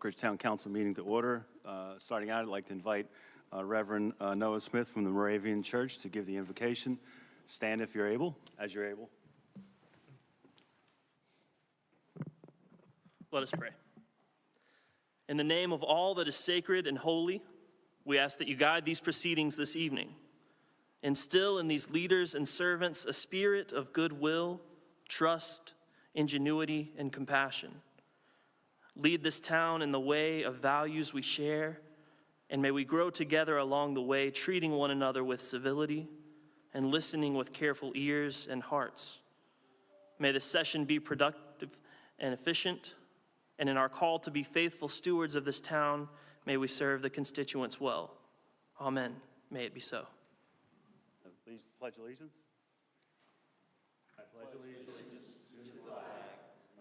Oak Ridge Town Council meeting to order. Starting out, I'd like to invite Reverend Noah Smith from the Moravian Church to give the invocation. Stand if you're able, as you're able. Let us pray. In the name of all that is sacred and holy, we ask that you guide these proceedings this evening. Instill in these leaders and servants a spirit of goodwill, trust, ingenuity, and compassion. Lead this town in the way of values we share, and may we grow together along the way, treating one another with civility and listening with careful ears and hearts. May this session be productive and efficient, and in our call to be faithful stewards of this town, may we serve the constituents well. Amen. May it be so. Please pledge allegiance. I pledge allegiance to the flag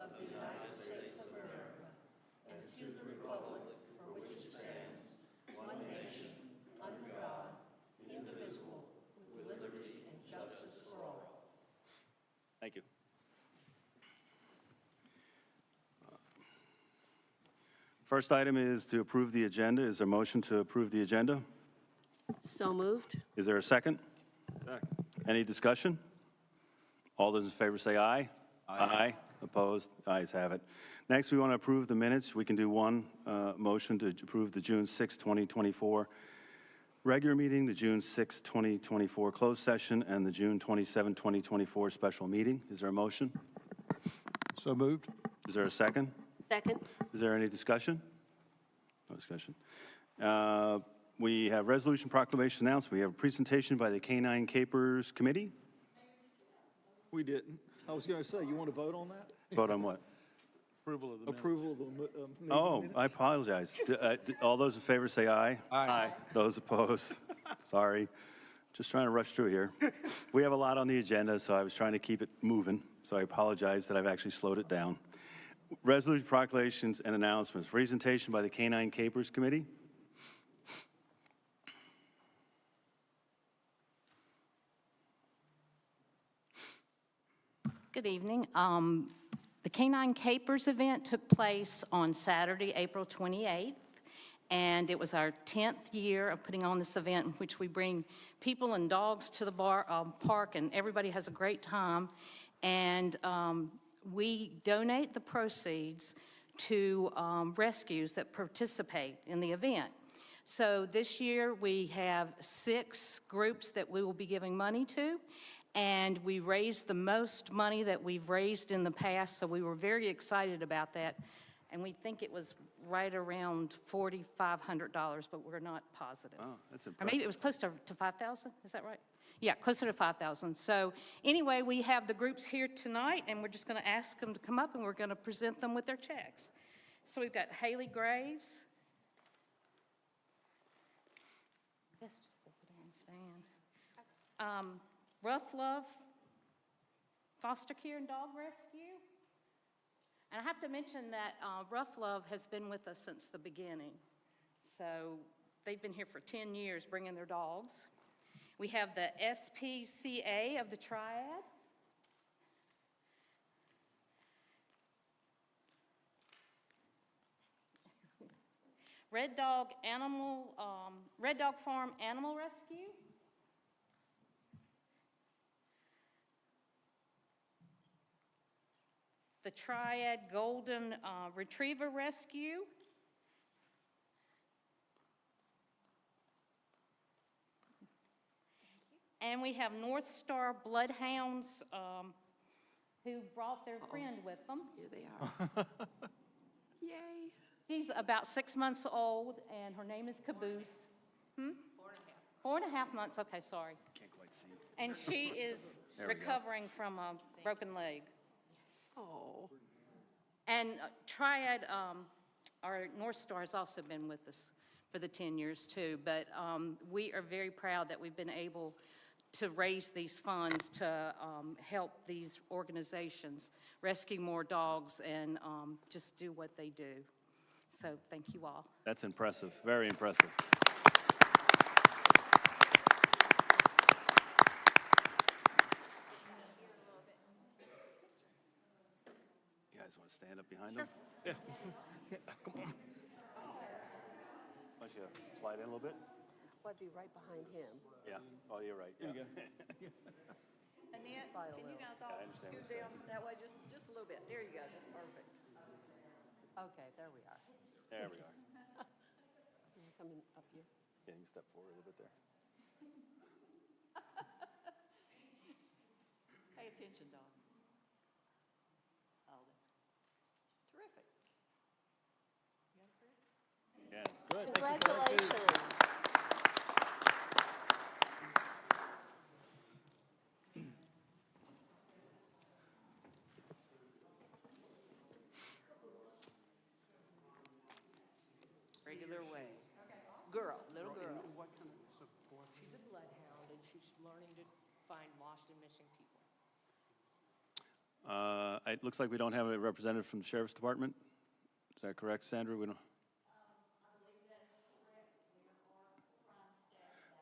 of the United States of America and to the republic for which it stands, one nation, under God, indivisible, with liberty and justice for all. Thank you. First item is to approve the agenda. Is there a motion to approve the agenda? So moved. Is there a second? Second. Any discussion? All those in favor say aye. Aye. Opposed? Ayes have it. Next, we want to approve the minutes. We can do one motion to approve the June 6, 2024 regular meeting, the June 6, 2024 closed session, and the June 27, 2024 special meeting. Is there a motion? So moved. Is there a second? Second. Is there any discussion? No discussion. We have resolution proclamation announcement. We have a presentation by the Canine Capers Committee. We didn't. I was going to say, you want to vote on that? Vote on what? Approval of the minutes. Approval of the meeting Oh, minutes? I apologize. All those in favor say aye. Aye. Those opposed? Sorry. Just trying to rush through here. We have a lot on the agenda, so I was trying to keep it moving. So I apologize that I've actually slowed it down. Resolution proclamations and announcements. Presentation by the Canine Capers Committee. Good evening. The Canine Capers event took place on Saturday, April 28th, and it was our 10th year of putting on this event in which we bring people and dogs to the park, and everybody has a great time. And we donate the proceeds to rescues that participate in the event. So this year we have 6 groups that we will be giving money to, and we raised the most money that we've raised in the past, so we were very excited about that. And we think it was right around $4,500, but we're not positive. Oh, that's Or impressive. maybe it was close to 5,000, is that right? Yeah, closer to 5,000. So anyway, we have the groups here tonight, and we're just going to ask them to come up, and we're going to present them with their checks. So we've got Haley Graves. Yes, just go over there and stand. Rough Love Foster Care and Dog Rescue. And I have to mention that Rough Love has been with us since the beginning. So they've been here for 10 years bringing their dogs. We have the SPCA of the Triad. Red Dog Farm Animal Rescue. The Triad Golden Retriever Rescue. And we have North Star Bloodhounds who brought their friend with them. Here they are. Yay. She's about 6 months old, and her name is Caboose. 4.5 months, okay, sorry. Can't quite see it. And she is recovering from a broken leg. Oh. And Triad, our North Star, has also been with us for the 10 years too, but we are very proud that we've been able to raise these funds to help these organizations rescue more dogs and just do what they do. So thank you all. That's impressive, very impressive. You guys want to stand up behind them? Yeah, come on. Why don't you slide in a little bit? Well, I'd be right behind him. Yeah. Oh, you're right. Yeah. Annette, can you guys all I understand scoot what you're down that way just a little bit? There you go, that's perfect. Okay, there we are. There we are. Coming up here. Yeah, you can step forward a little bit there. Pay attention, Don. Oh, that's terrific. Yeah. Congratulations. Regular way. Girl, little girl. What kind of support? She's a bloodhound, and she's learning to find lost and missing people. It looks like we don't have a representative from the Sheriff's Department. Is that correct, Sandra? We don't.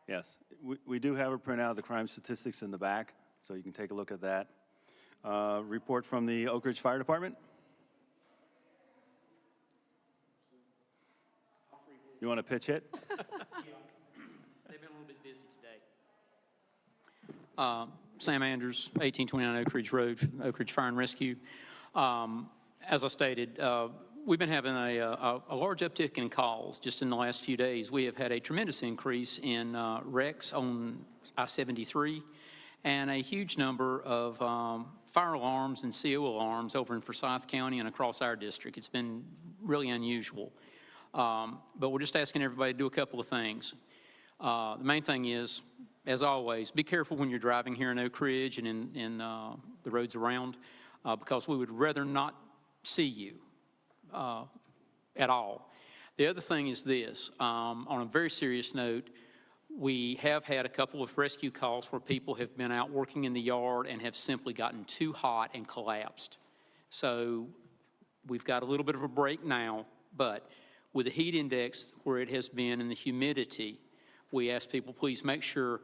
Yes, we do have a printout of the crime statistics in the back, so you can take a look at that. Report from the Oak Ridge Fire Department. You want to pitch it? They've been a little bit busy today. Sam Andrews, 1829 Oak Ridge Road, Oak Ridge Fire and Rescue. As I stated, we've been having a large uptick in calls just in the last few days. We have had a tremendous increase in wrecks on I-73 and a huge number of fire alarms and CO alarms over in Forsyth County and across our district. It's been really unusual. But we're just asking everybody to do a couple of things. The main thing is, as always, be careful when you're driving here in Oak Ridge and in the roads around, because we would rather not see you at all. The other thing is this, on a very serious note, we have had a couple of rescue calls where people have been out working in the yard and have simply gotten too hot and collapsed. So we've got a little bit of a break now, but with the heat index where it has been and the humidity, we ask people, please make sure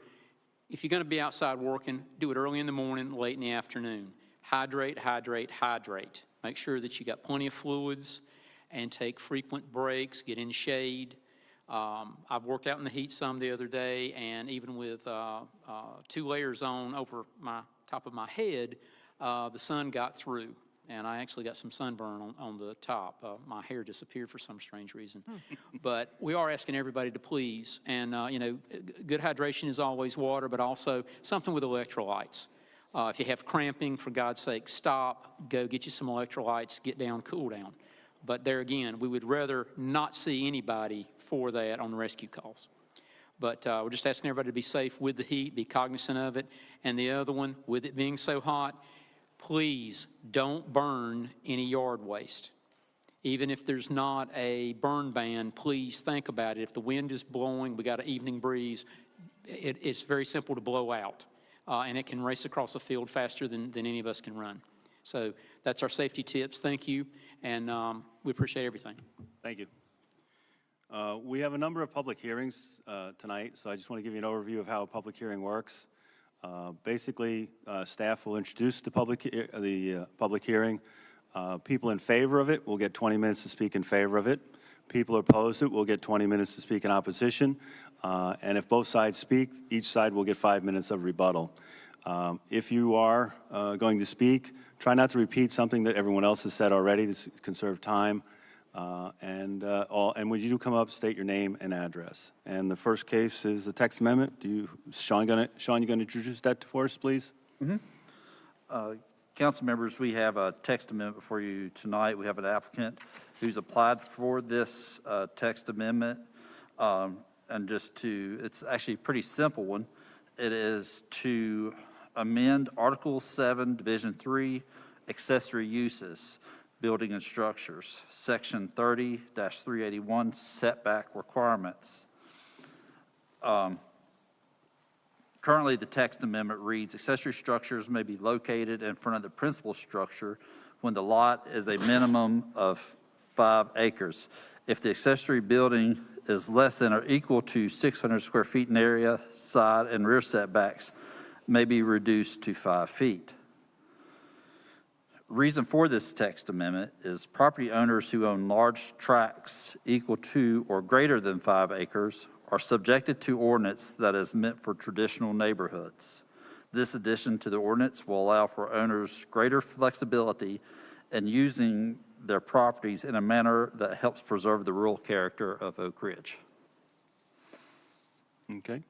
if you're going to be outside working, do it early in the morning, late in the afternoon. Hydrate, hydrate, hydrate. Make sure that you got plenty of fluids and take frequent breaks, get in shade. I've worked out in the heat some the other day, and even with 2 layers on over my top of my head, the sun got through. And I actually got some sunburn on the top. My hair disappeared for some strange reason. But we are asking everybody to please. And, good hydration is always water, but also something with electrolytes. If you have cramping, for God's sake, stop, go get you some electrolytes, get down, cool down. But there again, we would rather not see anybody for that on the rescue calls. But we're just asking everybody to be safe with the heat, be cognizant of it. And the other one, with it being so hot, please don't burn any yard waste. Even if there's not a burn ban, please think about it. If the wind is blowing, we got an evening breeze, it's very simple to blow out. And it can race across the field faster than any of us can run. So that's our safety tips. Thank you. And we appreciate everything. Thank you. We have a number of public hearings tonight, so I just want to give you an overview of how a public hearing works. Basically, staff will introduce the public hearing. People in favor of it will get 20 minutes to speak in favor of it. People opposed to it will get 20 minutes to speak in opposition. And if both sides speak, each side will get 5 minutes of rebuttal. If you are going to speak, try not to repeat something that everyone else has said already to conserve time. And when you do come up, state your name and address. And the first case is the text amendment. Sean, you going to introduce that for us, please? Council members, we have a text amendment for you tonight. We have an applicant who's applied for this text amendment. And it's actually a pretty simple one. It is to amend Article 7, Division 3, accessory uses, building and structures, Section 30-381, setback requirements. Currently, the text amendment reads, accessory structures may be located in front of the principal structure when the lot is a minimum of 5 acres. If the accessory building is less than or equal to 600 square feet in area, side and rear setbacks may be reduced to 5 feet. Reason for this text amendment is property owners who own large tracts equal to or greater than 5 acres are subjected to ordinance that is meant for traditional neighborhoods. This addition to the ordinance will allow for owners greater flexibility in using their properties in a manner that helps preserve the rural character of Oak Ridge. Okay.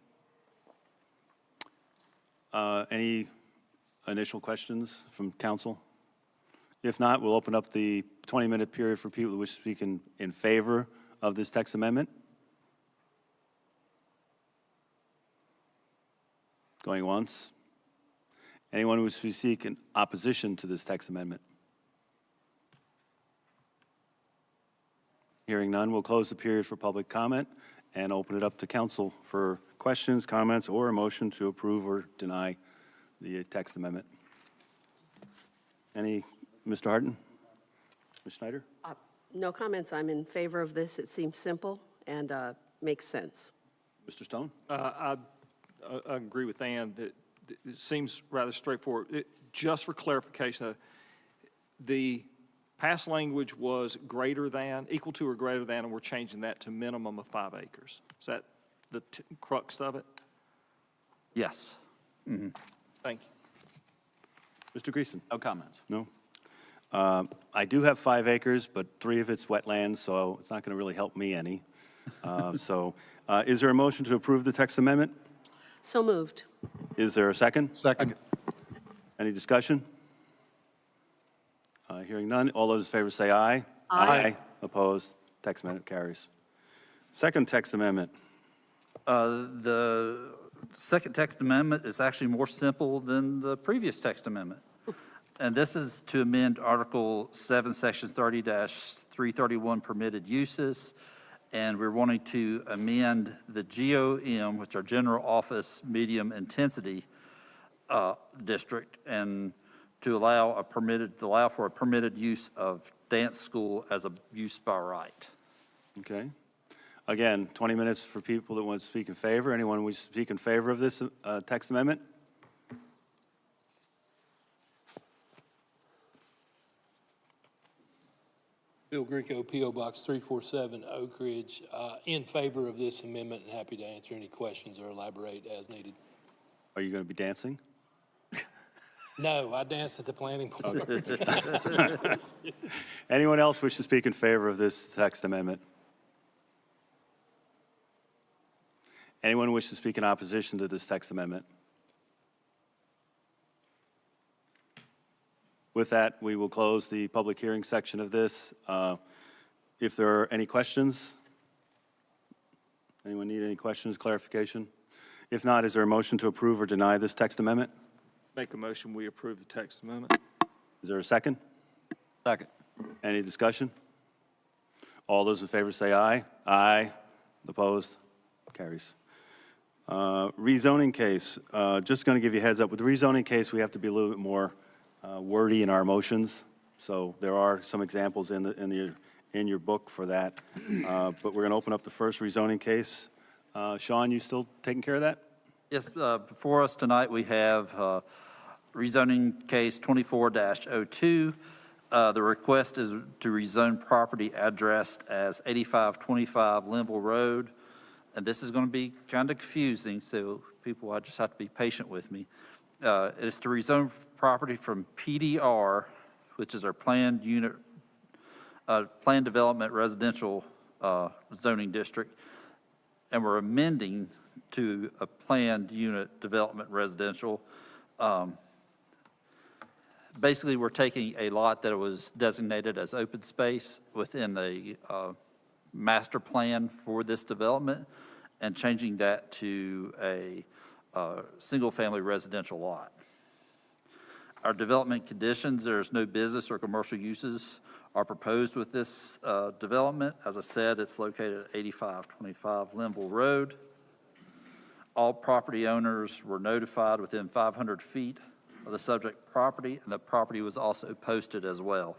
Any initial questions from council? If not, we'll open up the 20-minute period for people who wish to speak in favor of this text amendment. Going once. Anyone who wishes to speak in opposition to this text amendment? Hearing none, we'll close the period for public comment and open it up to council for questions, comments, or a motion to approve or deny the text amendment. Any, Mr. Harden? Ms. Schneider? No comments. I'm in favor of this. It seems simple and makes sense. Mr. Stone? I agree with Ann that it seems rather straightforward. Just for clarification, the past language was greater than, equal to or greater than, and we're changing that to minimum of 5 acres. Is that the crux of it? Yes. Thank you. Mr. Greason? No comments. No? I do have 5 acres, but 3 of it's wetlands, so it's not going to really help me any. Is there a motion to approve the text amendment? So moved. Is there a second? Second. Any discussion? Hearing none, all those in favor say aye. Aye. Opposed? Text amendment carries. Second text amendment. The second text amendment is actually more simple than the previous text amendment. And this is to amend Article 7, Section 30-331 permitted uses. And we're wanting to amend the GOM, which are General Office Medium Intensity District, and to allow for a permitted use of dance school as a use by right. Okay. Again, 20 minutes for people that want to speak in favor. Anyone wish to speak in favor of this text amendment? Bill Greco, P.O. Box 347, Oak Ridge, in favor of this amendment and happy to answer any questions or elaborate as needed. Are you going to be dancing? No, I danced at the planning board. Anyone else wish to speak in favor of this text amendment? Anyone wish to speak in opposition to this text amendment? With that, we will close the public hearing section of this. If there are any questions, anyone need any questions, clarification? If not, is there a motion to approve or deny this text amendment? Make a motion, we approve the text amendment. Is there a second? Second. Any discussion? All those in favor say aye. Aye. Opposed? Carries. Rezoning case, just going to give you a heads up. With the rezoning case, we have to be a little bit more wordy in our motions. So there are some examples in your book for that. But we're going to open up the first rezoning case. Sean, you still taking care of that? Yes, before us tonight, we have rezoning case 24-02. The request is to rezone property addressed as 8525 Linville Road. And this is going to be kind of confusing, so people, I just have to be patient with me. It is to rezone property from PDR, which is our planned unit, planned development residential zoning district, and we're amending to a planned unit development residential. Basically, we're taking a lot that was designated as open space within the master plan for this development and changing that to a single-family residential lot. Our development conditions, there's no business or commercial uses are proposed with this development. As I said, it's located at 8525 Linville Road. All property owners were notified within 500 feet of the subject property, and the property was also posted as well.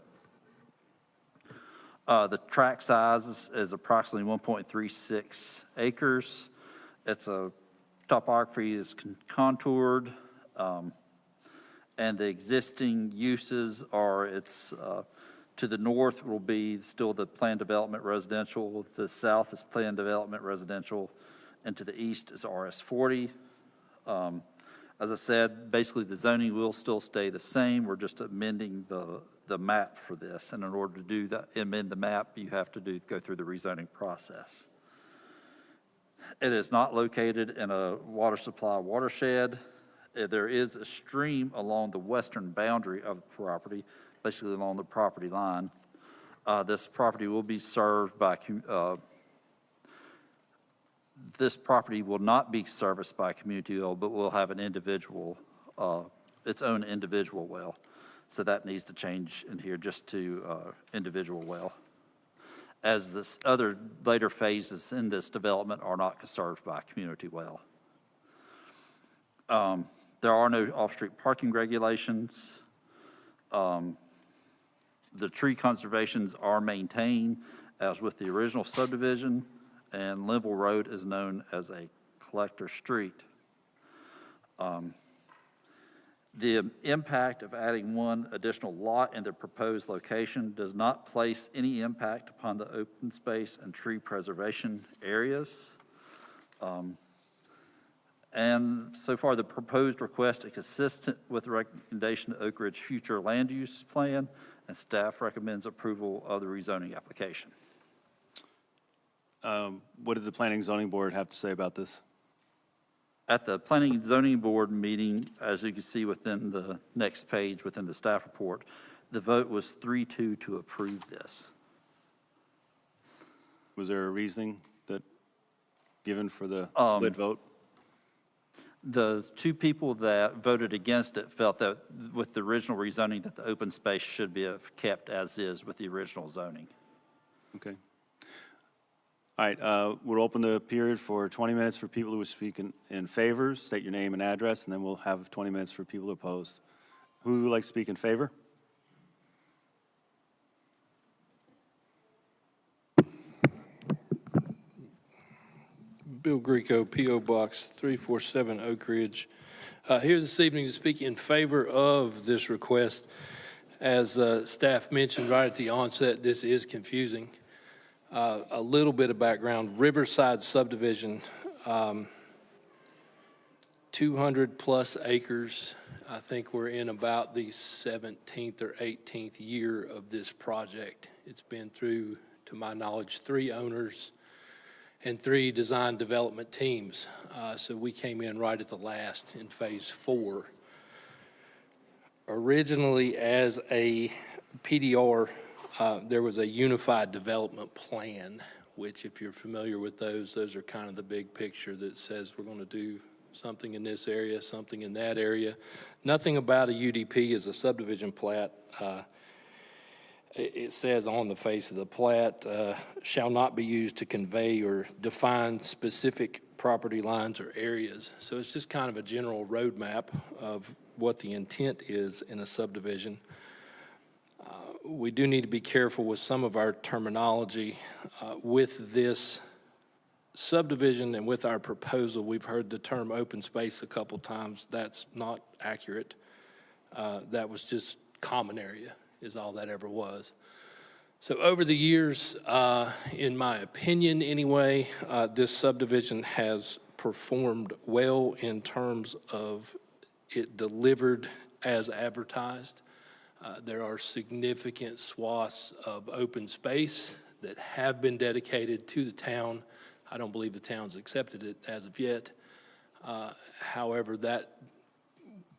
The tract size is approximately 1.36 acres. It's a topography is contoured, And the existing uses are, to the north will be still the planned development residential, the south is planned development residential, and to the east is RS40. As I said, basically the zoning will still stay the same. We're just amending the map for this. And in order to do that, amend the map, you have to go through the rezoning process. It is not located in a water supply watershed. There is a stream along the western boundary of the property, basically along the property line. This property will be served by, this property will not be serviced by a community well, but will have an individual, its own individual well. So that needs to change in here just to individual well, as this other later phases in this development are not served by a community well. There are no off-street parking regulations. The tree conservations are maintained as with the original subdivision, and Linville Road is known as a collector street. The impact of adding one additional lot in the proposed location does not place any impact upon the open space and tree preservation areas. And so far, the proposed request is consistent with the recommendation of Oak Ridge future land use plan, and staff recommends approval of the rezoning application. What did the Planning and Zoning Board have to say about this? At the Planning and Zoning Board meeting, as you can see within the next page within the staff report, the vote was 3-2 to approve this. Was there a reasoning that given for the split vote? The two people that voted against it felt that with the original rezoning that the open space should be kept as is with the original zoning. Okay. All right, we'll open the period for 20 minutes for people who speak in favor. State your name and address, and then we'll have 20 minutes for people opposed. Who would like to speak in favor? Bill Greco, P.O. Box 347, Oak Ridge. Here this evening to speak in favor of this request. As staff mentioned right at the onset, this is confusing. A little bit of background, Riverside subdivision, 200-plus acres. I think we're in about the 17th or 18th year of this project. It's been through, to my knowledge, 3 owners and 3 design development teams. So we came in right at the last in phase 4. Originally as a PDR, there was a unified development plan, which if you're familiar with those are kind of the big picture that says we're going to do something in this area, something in that area. Nothing about a UDP is a subdivision plat. It says on the face of the plat, shall not be used to convey or define specific property lines or areas. So it's just kind of a general roadmap of what the intent is in a subdivision. We do need to be careful with some of our terminology. With this subdivision and with our proposal, we've heard the term open space a couple times. That's not accurate. That was just common area is all that ever was. So over the years, in my opinion anyway, this subdivision has performed well in terms of it delivered as advertised. There are significant swaths of open space that have been dedicated to the town. I don't believe the town's accepted it as of yet. However, that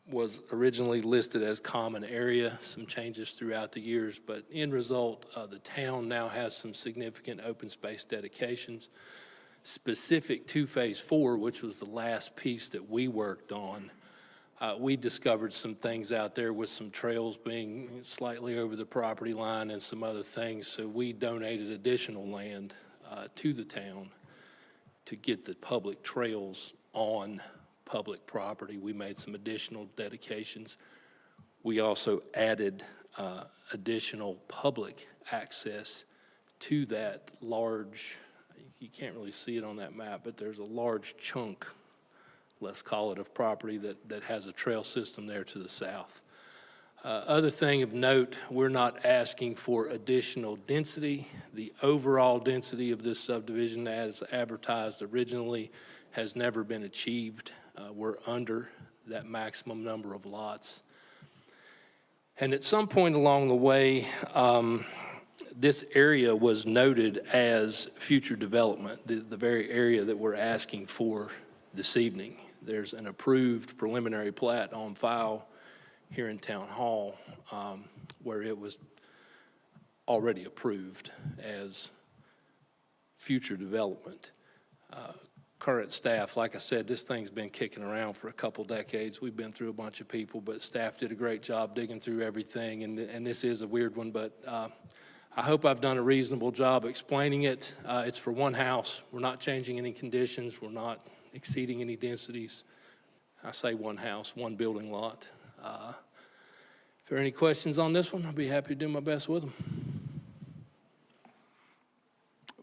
was originally listed as common area, some changes throughout the years, but end result, the town now has some significant open space dedications specific to phase 4, which was the last piece that we worked on. We discovered some things out there with some trails being slightly over the property line and some other things, so we donated additional land to the town to get the public trails on public property. We made some additional dedications. We also added additional public access to that large, you can't really see it on that map, but there's a large chunk, let's call it, of property that has a trail system there to the south. Other thing of note, we're not asking for additional density. The overall density of this subdivision as advertised originally has never been achieved. We're under that maximum number of lots. And at some point along the way, this area was noted as future development, the very area that we're asking for this evening. There's an approved preliminary plat on file here in Town Hall where it was already approved as future development. Current staff, like I said, this thing's been kicking around for a couple decades. We've been through a bunch of people, but staff did a great job digging through everything, and this is a weird one, but I hope I've done a reasonable job explaining it. It's for one house. We're not changing any conditions. We're not exceeding any densities. I say one house, one building lot. If there are any questions on this one, I'll be happy to do my best with them.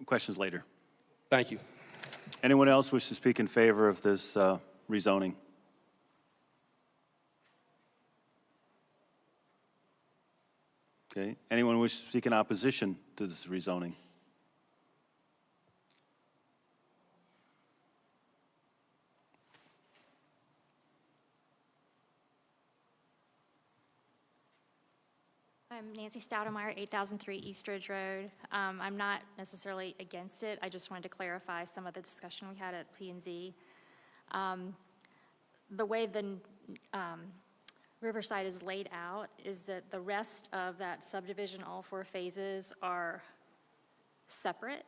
Questions later. Thank you. Anyone else wish to speak in favor of this rezoning? Okay. Anyone wish to speak in opposition to this rezoning? I'm Nancy Stoudemeyer, 8003 East Ridge Road. I'm not necessarily against it. I just wanted to clarify some of the discussion we had at P&Z. The way the Riverside is laid out is that the rest of that subdivision, all 4 phases, are separate.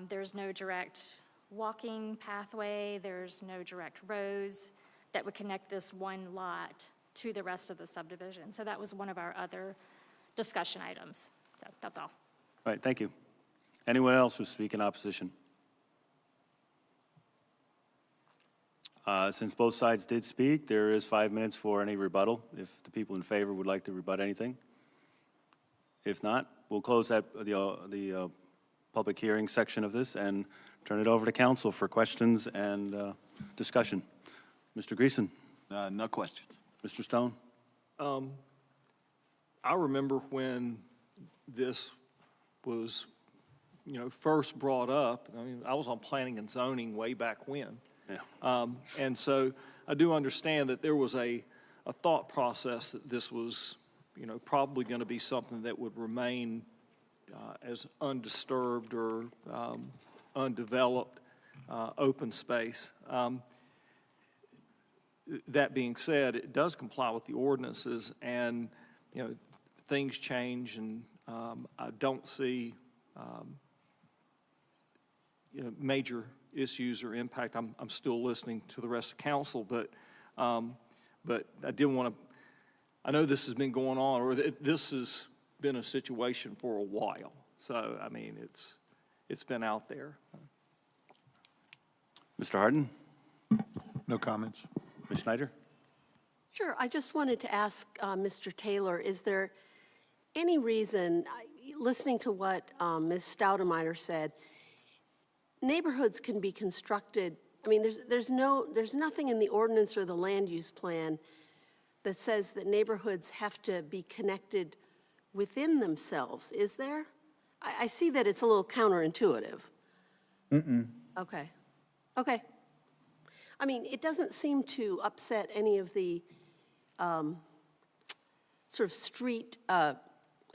There's no direct walking pathway. There's no direct roads that would connect this one lot to the rest of the subdivision. So that was one of our other discussion items. So that's all. All right, thank you. Anyone else who speak in opposition? Since both sides did speak, there is 5 minutes for any rebuttal, if the people in favor would like to rebut anything. If not, we'll close the public hearing section of this and turn it over to council for questions and discussion. Mr. Greason? No questions. Mr. Stone? I remember when this was, first brought up. I mean, I was on planning and zoning way back when. Yeah. And so I do understand that there was a thought process that this was, probably going to be something that would remain as undisturbed or undeveloped open space. That being said, it does comply with the ordinances, and, things change, and I don't see, major issues or impact. I'm still listening to the rest of council, but I did want to, I know this has been going on, or this has been a situation for a while. So, I mean, it's been out there. Mr. Harden? No comments. Ms. Schneider? Sure, I just wanted to ask Mr. Taylor, is there any reason, listening to what Ms. Stoudemeyer said, neighborhoods can be constructed, I mean, there's nothing in the ordinance or the land use plan that says that neighborhoods have to be connected within themselves, is there? I see that it's a little counterintuitive. Okay. Okay. I mean, it doesn't seem to upset any of the sort of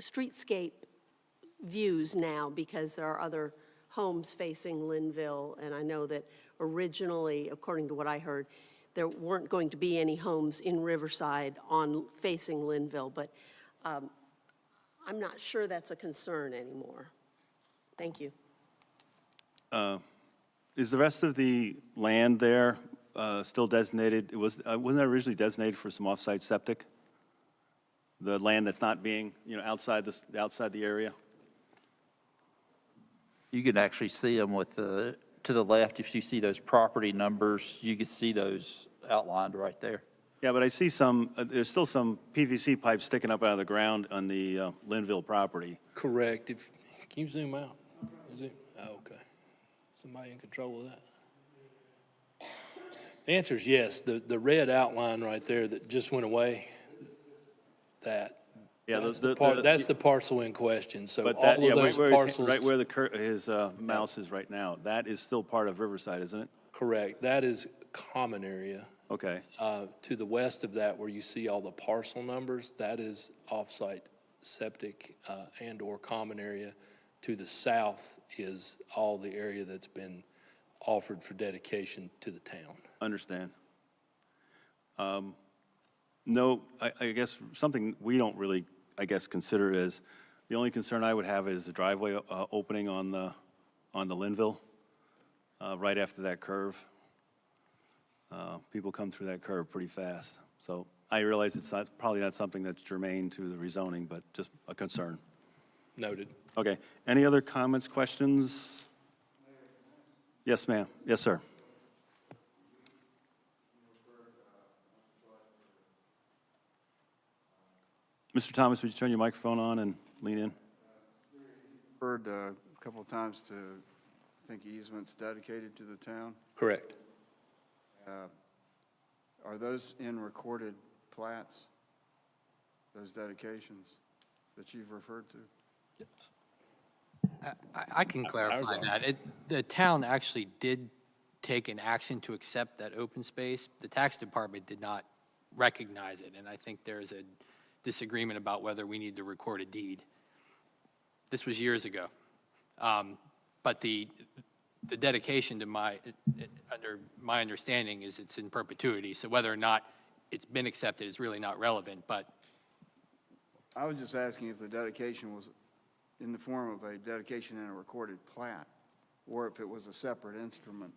streetscape views now, because there are other homes facing Linville, and I know that originally, according to what I heard, there weren't going to be any homes in Riverside facing Linville, but I'm not sure that's a concern anymore. Thank you. Is the rest of the land there still designated? Wasn't that originally designated for some off-site septic? The land that's not being, outside the area? You can actually see them to the left. If you see those property numbers, you can see those outlined right there. Yeah, but I see there's still some PVC pipes sticking up out of the ground on the Linville property. Correct. Can you zoom out? Is it? Oh, okay. Somebody in control of that? The answer is yes. The red outline right there that just went away, that. Yeah, That's that's the parcel in question, so But all that, yeah, of those right parcels. where his mouse is right now, that is still part of Riverside, isn't it? Correct, that is common area. Okay, To the west of that, where you see all the parcel numbers, that is off-site septic and/or common area. To the south is all the area that's been offered for dedication to the town. understand. No, I guess something we don't really, I guess, consider is, the only concern I would have is the driveway opening on the Linville, right after that curve. People come through that curve pretty fast. So I realize it's not, probably not something that's germane to the rezoning, but just a concern. Noted. Okay, any other comments, questions? Yes, ma'am. Yes, sir. Mr. Thomas, would you turn your microphone on and lean in? Heard a couple of times to, I think, easements dedicated to the town. Correct. Are those in recorded plats, those dedications that you've referred to? I can clarify that. The town actually did take an action to accept that open space. The tax department did not recognize it, and I think there's a disagreement about whether we need to record a deed. This was years ago. But the dedication to under my understanding is it's in perpetuity, so whether or not it's been accepted is really not relevant, but I was just asking if the dedication was in the form of a dedication in a recorded plat, or if it was a separate instrument.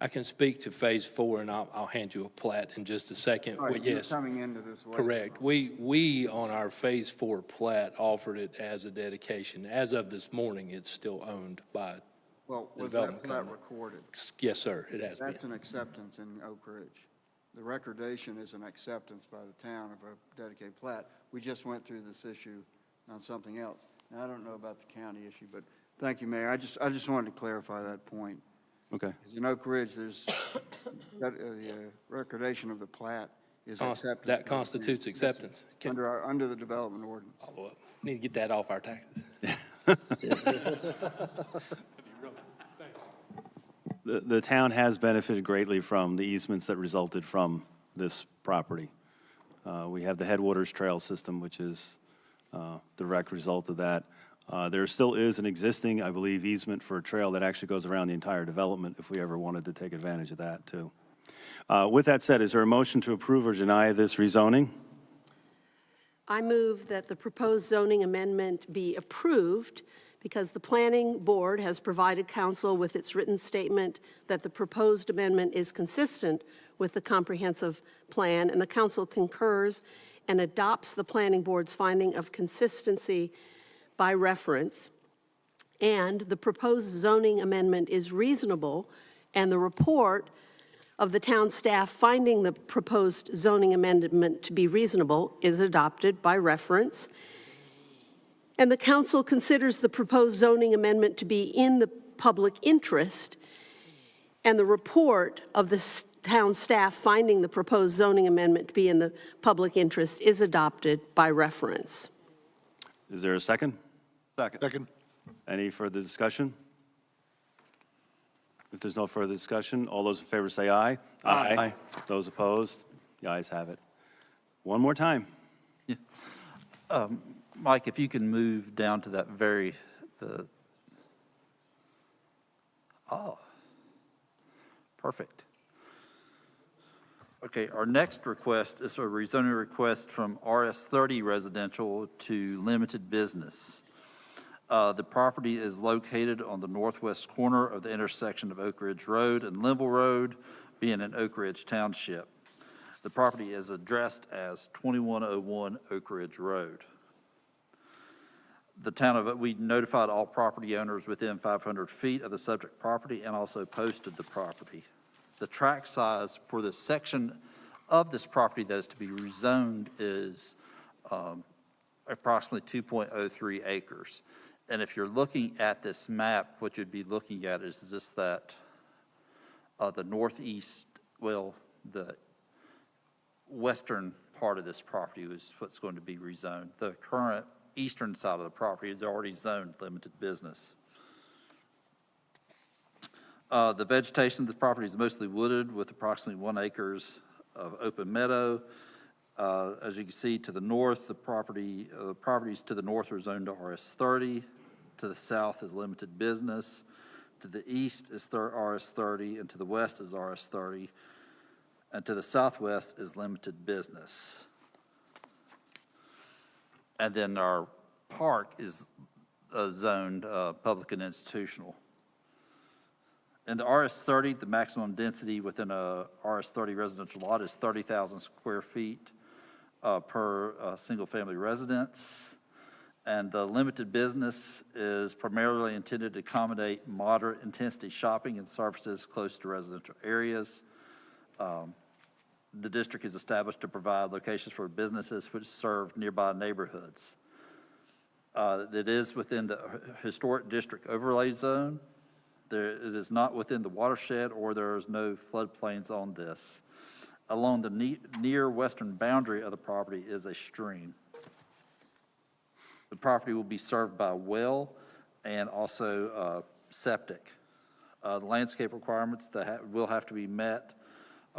I can speak to Phase 4, and I'll hand you a plat in just a second. All right, But you're yes, coming into this late. correct. We, on our Phase 4 plat, offered it as a dedication. As of this morning, it's still owned by, Well, the was that development plat company. recorded? yes, sir, it has been. That's an acceptance in Oak Ridge. The recordation is an acceptance by the town of a dedicated plat. We just went through this issue on something else. And I don't know about the county issue, but thank you, Mayor. I just wanted to clarify that point. Okay. 'Cause in Oak Ridge, there's, the recordation of the plat is accepted. That constitutes acceptance. Under the development ordinance. Follow up. Need to get that off our taxes. The town has benefited greatly from the easements that resulted from this property. We have the Headwaters Trail System, which is direct result of that. There still is an existing, I believe, easement for a trail that actually goes around the entire development if we ever wanted to take advantage of that, too. With that said, is there a motion to approve or deny this rezoning? I move that the proposed zoning amendment be approved because the planning board has provided council with its written statement that the proposed amendment is consistent with the comprehensive plan, and the council concurs and adopts the planning board's finding of consistency by reference, and the proposed zoning amendment is reasonable, and the report of the town staff finding the proposed zoning amendment to be reasonable is adopted by reference, and the council considers the proposed zoning amendment to be in the public interest, and the report of the town staff finding the proposed zoning amendment to be in the public interest is adopted by reference. Is there a second? Second. Any further discussion? If there's no further discussion, all those in favor say aye. Aye. Those opposed? The ayes have it. One more time. Mike, if you can move down to that perfect. Okay, our next request is a rezoning request from RS30 residential to limited business. The property is located on the northwest corner of the intersection of Oak Ridge Road and Linville Road, being in Oak Ridge Township. The property is addressed as 2101 Oak Ridge Road. We notified all property owners within 500 feet of the subject property and also posted the property. The tract size for the section of this property that is to be rezoned is approximately 2.03 acres. And if you're looking at this map, what you'd be looking at is just that the northeast, the western part of this property is what's going to be rezoned. The current eastern side of the property is already zoned limited business. The vegetation of the property is mostly wooded with approximately 1 acres of open meadow. As you can see to the north, the properties to the north are zoned to RS30. To the south is limited business. To the east is RS30, and to the west is RS30. And to the southwest is limited business. And then our park is zoned public and institutional. In the RS30, the maximum density within a RS30 residential lot is 30,000 square feet per single-family residence. And the limited business is primarily intended to accommodate moderate-intensity shopping and services close to residential areas. The district is established to provide locations for businesses which serve nearby neighborhoods. It is within the historic district overlay zone. It is not within the watershed, or there is no floodplains on this. Along the near western boundary of the property is a stream. The property will be served by well and also septic. The landscape requirements that will have to be met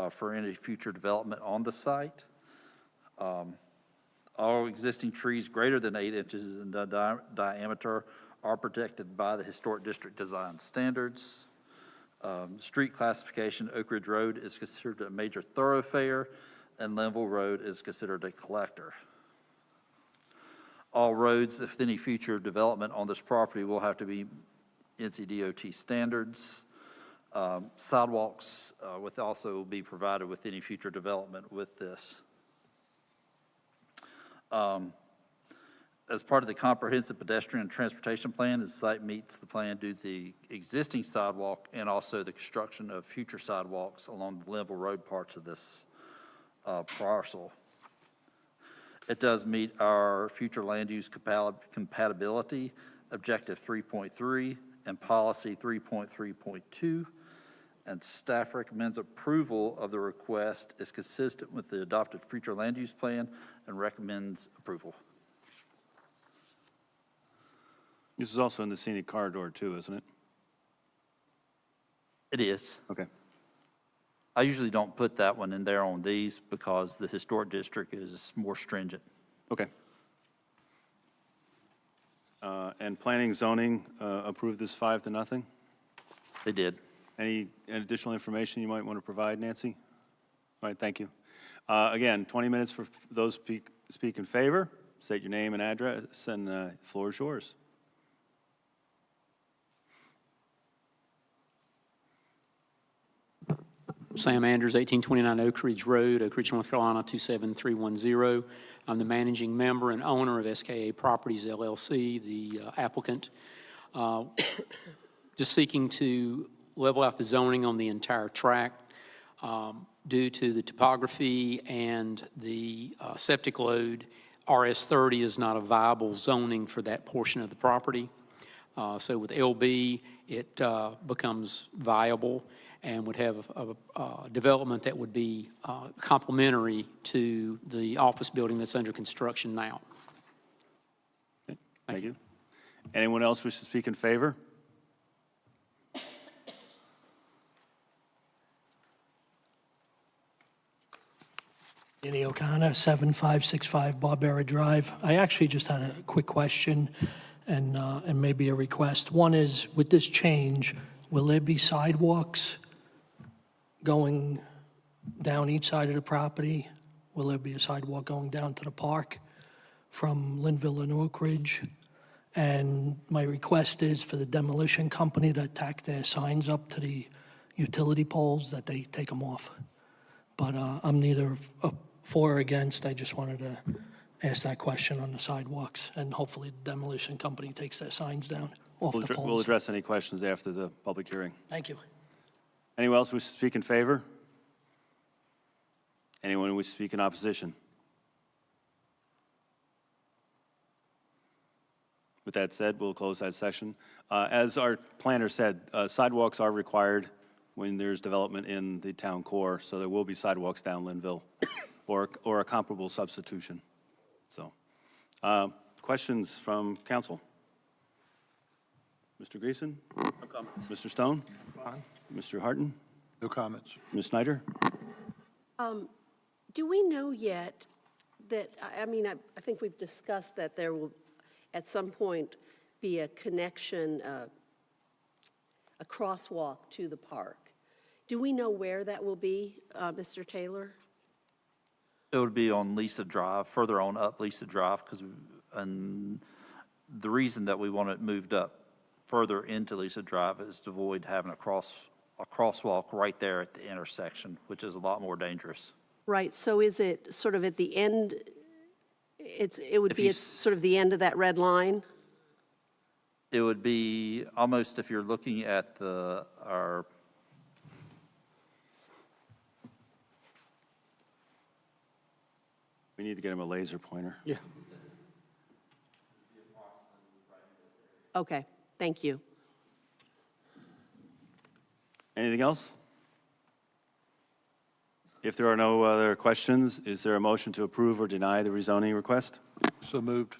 for any future development on the site. All existing trees greater than 8 inches in diameter are protected by the Historic District Design Standards. Street classification, Oak Ridge Road is considered a major thoroughfare, and Linville Road is considered a collector. All roads, if any future development on this property, will have to be NCDOT standards. Sidewalks will also be provided with any future development with this. As part of the comprehensive pedestrian and transportation plan, the site meets the plan due to the existing sidewalk and also the construction of future sidewalks along the Linville Road parts of this parcel. It does meet our future land use compatibility, objective 3.3 and policy 3.3.2, and staff recommends approval of the request is consistent with the adopted future land use plan and recommends approval. This is also in the scenic corridor too, isn't it? It is. Okay. I usually don't put that one in there on these because the historic district is more stringent. Okay. And planning zoning approved this 5-0? They did. Any additional information you might want to provide, Nancy? All right, thank you. Again, 20 minutes for those speak in favor. State your name and address, and the floor is yours. Sam Andrews, 1829 Oak Ridge Road, Oak Ridge, North Carolina, 27310. I'm the managing member and owner of SKA Properties LLC, the applicant. Just seeking to level out the zoning on the entire tract due to the topography and the septic load. RS30 is not a viable zoning for that portion of the property. So with LB, it becomes viable and would have a development that would be complementary to the office building that's under construction now. Okay, thank you. Anyone else wish to speak in favor? Danny O'Connor, 7565 Barbera Drive. I actually just had a quick question and maybe a request. One is, with this change, will there be sidewalks going down each side of the property? Will there be a sidewalk going down to the park from Linville and Oak Ridge? And my request is for the demolition company to tack their signs up to the utility poles, that they take them off. But I'm neither for or against. I just wanted to ask that question on the sidewalks, and hopefully the demolition company takes their signs down off the poles. We'll address any questions after the public hearing. Thank you. Anyone else wish to speak in favor? Anyone wish to speak in opposition? With that said, we'll close that session. As our planner said, sidewalks are required when there's development in the town core, so there will be sidewalks down Linville or a comparable substitution. So, questions from council? Mr. Greason? No comments. Mr. Stone? Mr. Harton? No comments. Ms. Snyder? Do we know yet that, I mean, I think we've discussed that there will, at some point, be a connection, a crosswalk to the park. Do we know where that will be, Mr. Taylor? It would be on Lisa Drive, further on up Lisa Drive, and the reason that we want it moved up further into Lisa Drive is to avoid having a crosswalk right there at the intersection, which is a lot more dangerous. Right, so is it sort of at the end, it would If be you at sort of the end of that red line? It would be almost if you're looking at our We need to get him a laser pointer. Yeah. Okay, thank you. Anything else? If there are no other questions, is there a motion to approve or deny the rezoning request? So moved.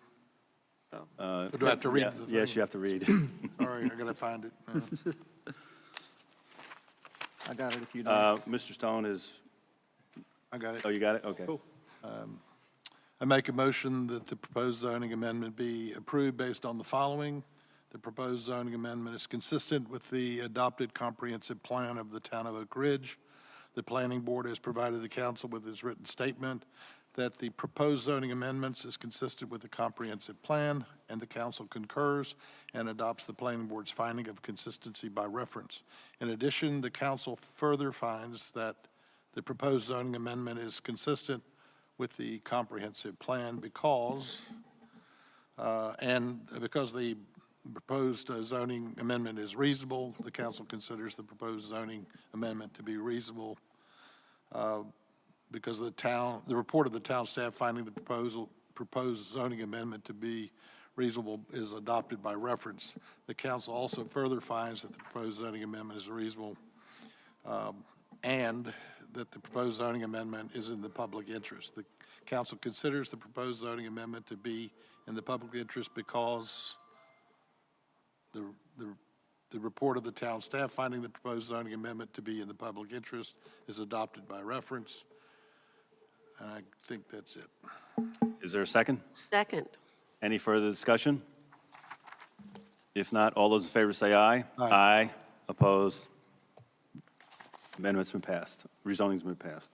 Do I have to read the Yes, thing? you have to read. All right, I gotta find it. I got it if you don't. Mr. Stone is, I got it. oh, you got it? Okay. Cool. I make a motion that the proposed zoning amendment be approved based on the following. The proposed zoning amendment is consistent with the adopted comprehensive plan of the town of Oak Ridge. The planning board has provided the council with its written statement that the proposed zoning amendments is consistent with the comprehensive plan, and the council concurs and adopts the planning board's finding of consistency by reference. In addition, the council further finds that the proposed zoning amendment is consistent with the comprehensive plan because the proposed zoning amendment is reasonable. The council considers the proposed zoning amendment to be reasonable because the report of the town staff finding the proposed zoning amendment to be reasonable is adopted by reference. The council also further finds that the proposed zoning amendment is reasonable and that the proposed zoning amendment is in the public interest. The council considers the proposed zoning amendment to be in the public interest because the report of the town staff finding the proposed zoning amendment to be in the public interest is adopted by reference. And I think that's it. Is there a second? Second. Any further discussion? If not, all those in favor say aye. Aye. Opposed? Amendment's been passed. Rezoning's been passed.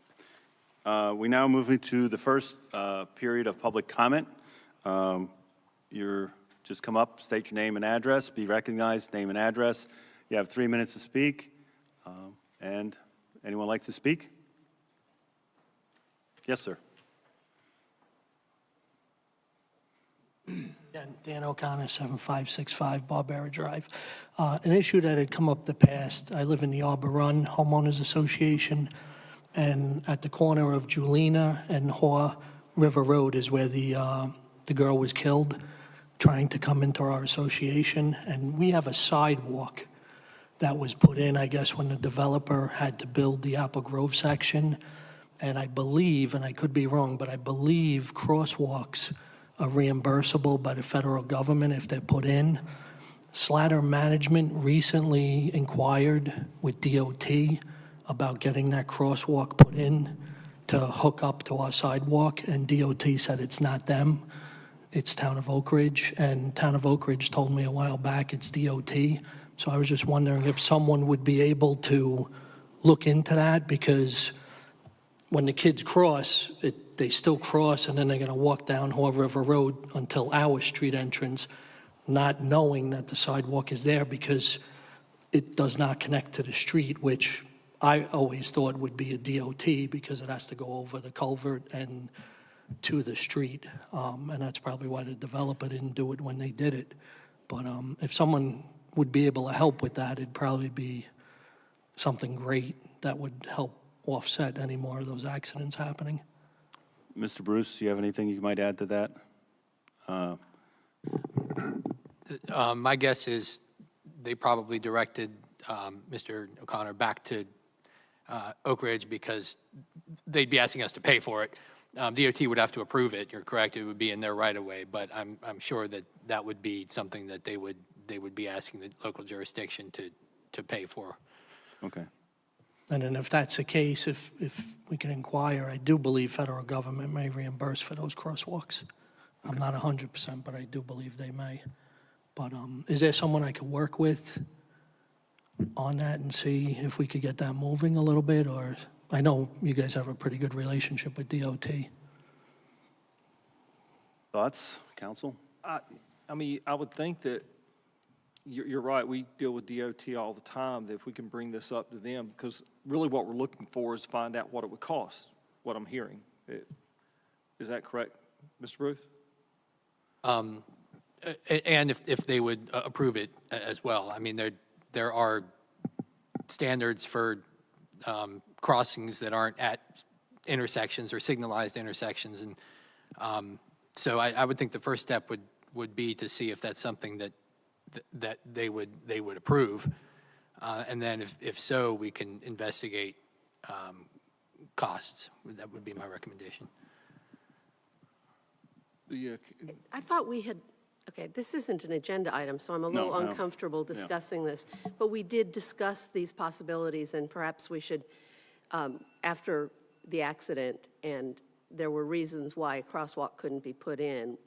We now move into the first period of public comment. You're just come up, state your name and address, be recognized, name and address. You have 3 minutes to speak. And anyone like to speak? Yes, sir. Dan O'Connor, 7565 Barbera Drive. An issue that had come up the past, I live in the Arbor Run Homeowners Association, and at the corner of Julina and Haw River Road is where the girl was killed, trying to come into our association. And we have a sidewalk that was put in, I guess, when the developer had to build the Apple Grove section. And I believe, and I could be wrong, but I believe crosswalks are reimbursable by the federal government if they're put in. Slatter Management recently inquired with DOT about getting that crosswalk put in to hook up to our sidewalk, and DOT said it's not them, it's Town of Oak Ridge, and Town of Oak Ridge told me a while back it's DOT. So I was just wondering if someone would be able to look into that, because when the kids cross, they still cross, and then they're going to walk down Haw River Road until our street entrance, not knowing that the sidewalk is there because it does not connect to the street, which I always thought would be a DOT because it has to go over the culvert and to the street. And that's probably why the developer didn't do it when they did it. But if someone would be able to help with that, it'd probably be something great that would help offset any more of those accidents happening. Mr. Bruce, do you have anything you might add to that? My guess is they probably directed Mr. O'Connor back to Oak Ridge because they'd be asking us to pay for it. DOT would have to approve it, you're correct, it would be in their right of way, but I'm sure that that would be something that they would be asking the local jurisdiction to pay for. Okay. And then if that's the case, if we can inquire, I do believe federal government may reimburse for those crosswalks. I'm not 100%, but I do believe they may. But is there someone I could work with on that and see if we could get that moving a little bit? Or I know you guys have a pretty good relationship with DOT. Thoughts, council? I mean, I would think that you're right, we deal with DOT all the time, that if we can bring this up to them, because really what we're looking for is to find out what it would cost, what I'm hearing. Is that correct, Mr. Bruce? And if they would approve it as well. I mean, there are standards for crossings that aren't at intersections or signalized intersections. And so I would think the first step would be to see if that's something that they would approve. And then if so, we can investigate costs. That would be my recommendation. Yeah. I thought we had, okay, this isn't an agenda item, so I'm a little No. uncomfortable discussing this. But we did discuss these possibilities, and perhaps we should, after the accident, and there were reasons why a crosswalk couldn't be put in,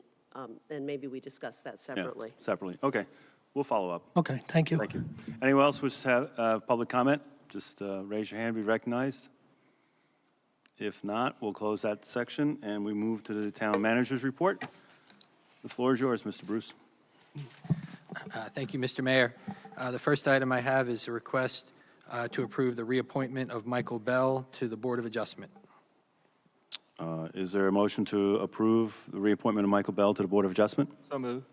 and maybe we discuss that Yeah, separately. separately. Okay, we'll follow up. Okay, thank you. Thank you. Anyone else wish to have public comment? Just raise your hand, be recognized. If not, we'll close that section, and we move to the town manager's report. The floor is yours, Mr. Bruce. Thank you, Mr. Mayor. The first item I have is a request to approve the reappointment of Michael Bell to the Board of Adjustment. Is there a motion to approve the reappointment of Michael Bell to the Board of Adjustment? So moved.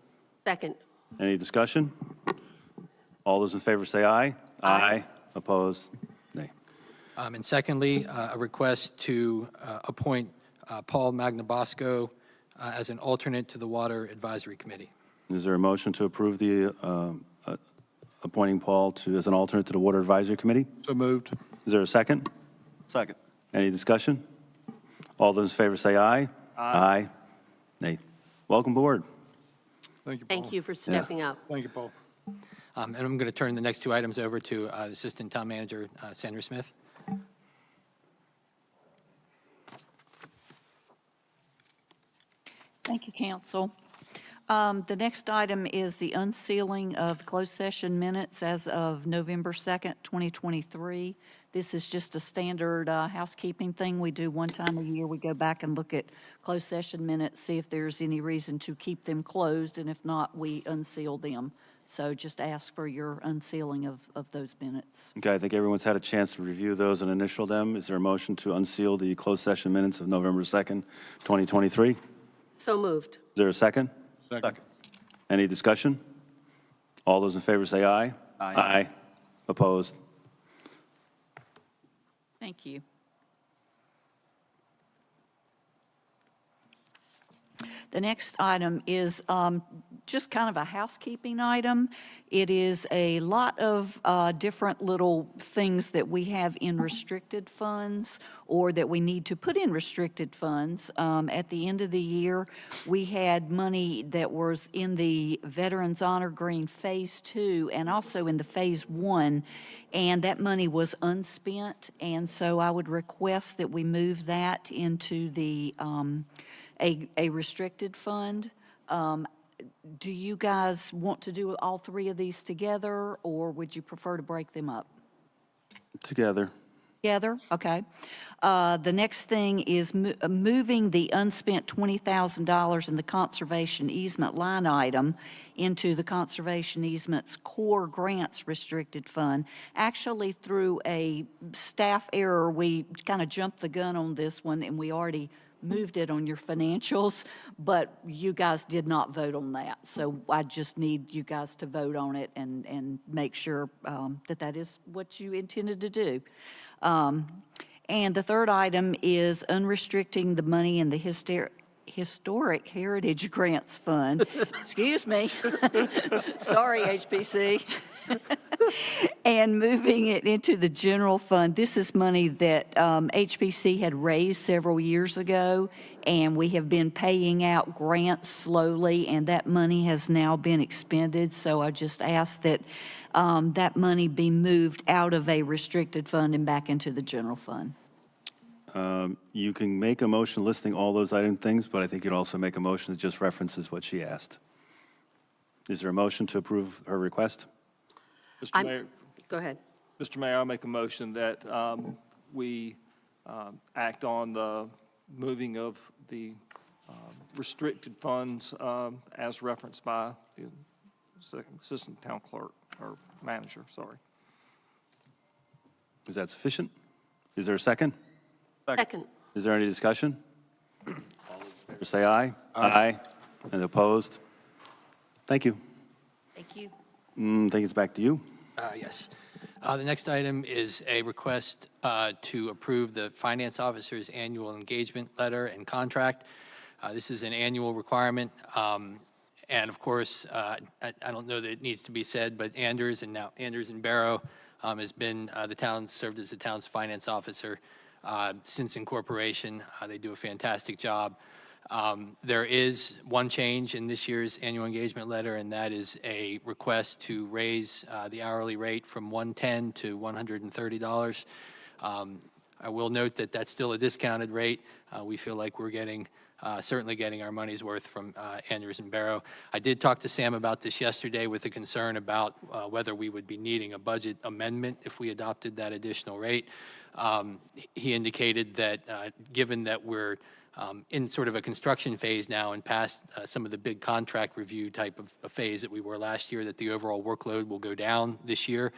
Second. Any discussion? All those in favor say aye. Aye. Opposed? Nay. And secondly, a request to appoint Paul Magnabosco as an alternate to the Water Advisory Committee. Is there a motion to approve the appointing Paul as an alternate to the Water Advisory Committee? So moved. Is there a second? Second. Any discussion? All those in favor say aye. Aye. Nay. Welcome aboard. Thank you, Paul. Thank you for stepping up. Thank you, Paul. And I'm going to turn the next two items over to Assistant Town Manager Sandra Smith. Thank you, Council. The next item is the unsealing of closed session minutes as of November 2nd, 2023. This is just a standard housekeeping thing we do one time a year. We go back and look at closed session minutes, see if there's any reason to keep them closed, and if not, we unseal them. So just ask for your unsealing of those minutes. Okay, I think everyone's had a chance to review those and initial them. Is there a motion to unseal the closed session minutes of November 2nd, 2023? So moved. Is there a second? Second. Any discussion? All those in favor say aye. Aye. Opposed? Thank you. The next item is just kind of a housekeeping item. It is a lot of different little things that we have in restricted funds or that we need to put in restricted funds. At the end of the year, we had money that was in the Veterans Honor Green Phase 2 and also in the Phase 1, and that money was unspent, and so I would request that we move that into the a restricted fund. Do you guys want to do all three of these together, or would you prefer to break them up? Together. Together, okay. The next thing is moving the unspent $20,000 in the conservation easement line item into the conservation easements core grants restricted fund. Actually, through a staff error, we kind of jumped the gun on this one, and we already moved it on your financials, but you guys did not vote on that. So I just need you guys to vote on it and make sure that that is what you intended to do. And the third item is unrestricting the money in the Historic Heritage Grants Fund. Excuse me. Sorry, HPC. and moving it into the general fund. This is money that HBC had raised several years ago, and we have been paying out grants slowly, and that money has now been expended. So I just ask that that money be moved out of a restricted fund and back into the general fund. You can make a motion listing all those item things, but I think you'd also make a motion that just references what she asked. Is there a motion to approve her request? Mr. Mayor, Go ahead. Mr. Mayor, I'll make a motion that we act on the moving of the restricted funds as referenced by the assistant town clerk, or manager, sorry. Is that sufficient? Is there a second? Second. Is there any discussion? All those in favor say aye. Aye. And opposed? Thank you. Thank you. I think it's back to you. Yes. The next item is a request to approve the finance officer's annual engagement letter and contract. This is an annual requirement. And of course, I don't know that it needs to be said, but Anders and Barrow has been served as the town's finance officer since incorporation. They do a fantastic job. There is one change in this year's annual engagement letter, and that is a request to raise the hourly rate from $110 to $130. I will note that that's still a discounted rate. We feel like we're certainly getting our money's worth from Anders and Barrow. I did talk to Sam about this yesterday with a concern about whether we would be needing a budget amendment if we adopted that additional rate. He indicated that given that we're in sort of a construction phase now and past some of the big contract review type of phase that we were last year, that the overall workload will go down this year.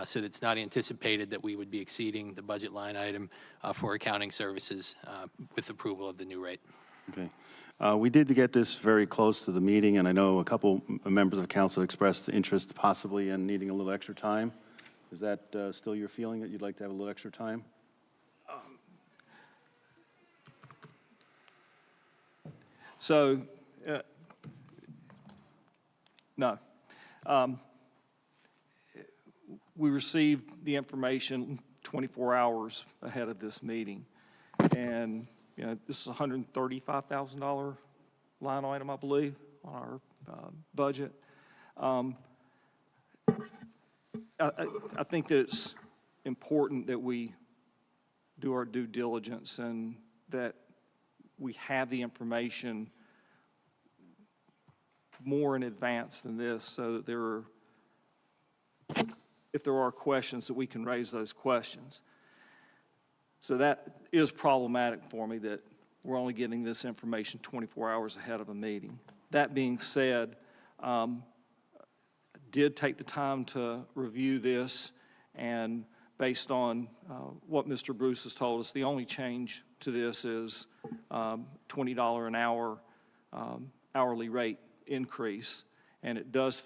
So it's not anticipated that we would be exceeding the budget line item for accounting services with approval of the new rate. Okay. We did get this very close to the meeting, and I know a couple members of council expressed interest possibly in needing a little extra time. Is that still your feeling, that you'd like to have a little extra time? So, no. We received the information 24 hours ahead of this meeting. And, this is a $135,000 line item, I believe, on our budget. I think that it's important that we do our due diligence and that we have the information more in advance than this, so that if there are questions, that we can raise those questions. So that is problematic for me, that we're only getting this information 24 hours ahead of a meeting. That being said, did take the time to review this, and based on what Mr. Bruce has told us, the only change to this is $20 an hour hourly rate increase, and it does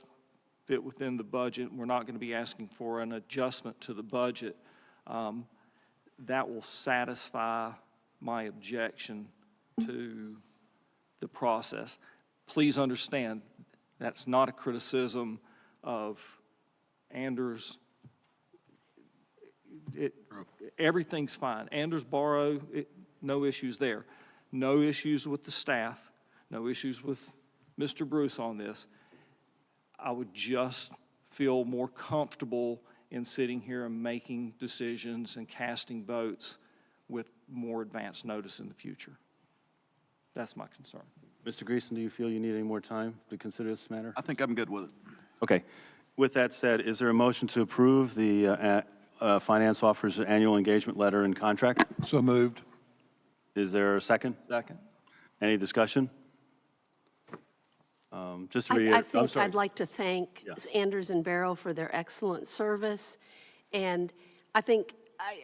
fit within the budget. We're not going to be asking for an adjustment to the budget. That will satisfy my objection to the process. Please understand, that's not a criticism of Anders. Everything's fine. Anders Barrow, no issues there. No issues with the staff, no issues with Mr. Bruce on this. I would just feel more comfortable in sitting here and making decisions and casting votes with more advance notice in the future. That's my concern. Mr. Greason, do you feel you need any more time to consider this matter? I think I'm good with it. Okay. With that said, is there a motion to approve the finance officer's annual engagement letter and contract? So moved. Is there a second? Second. Any discussion? Just to I reiterate, I'm think sorry. I'd like to thank Yeah. Anders and Barrow for their excellent service. And I think,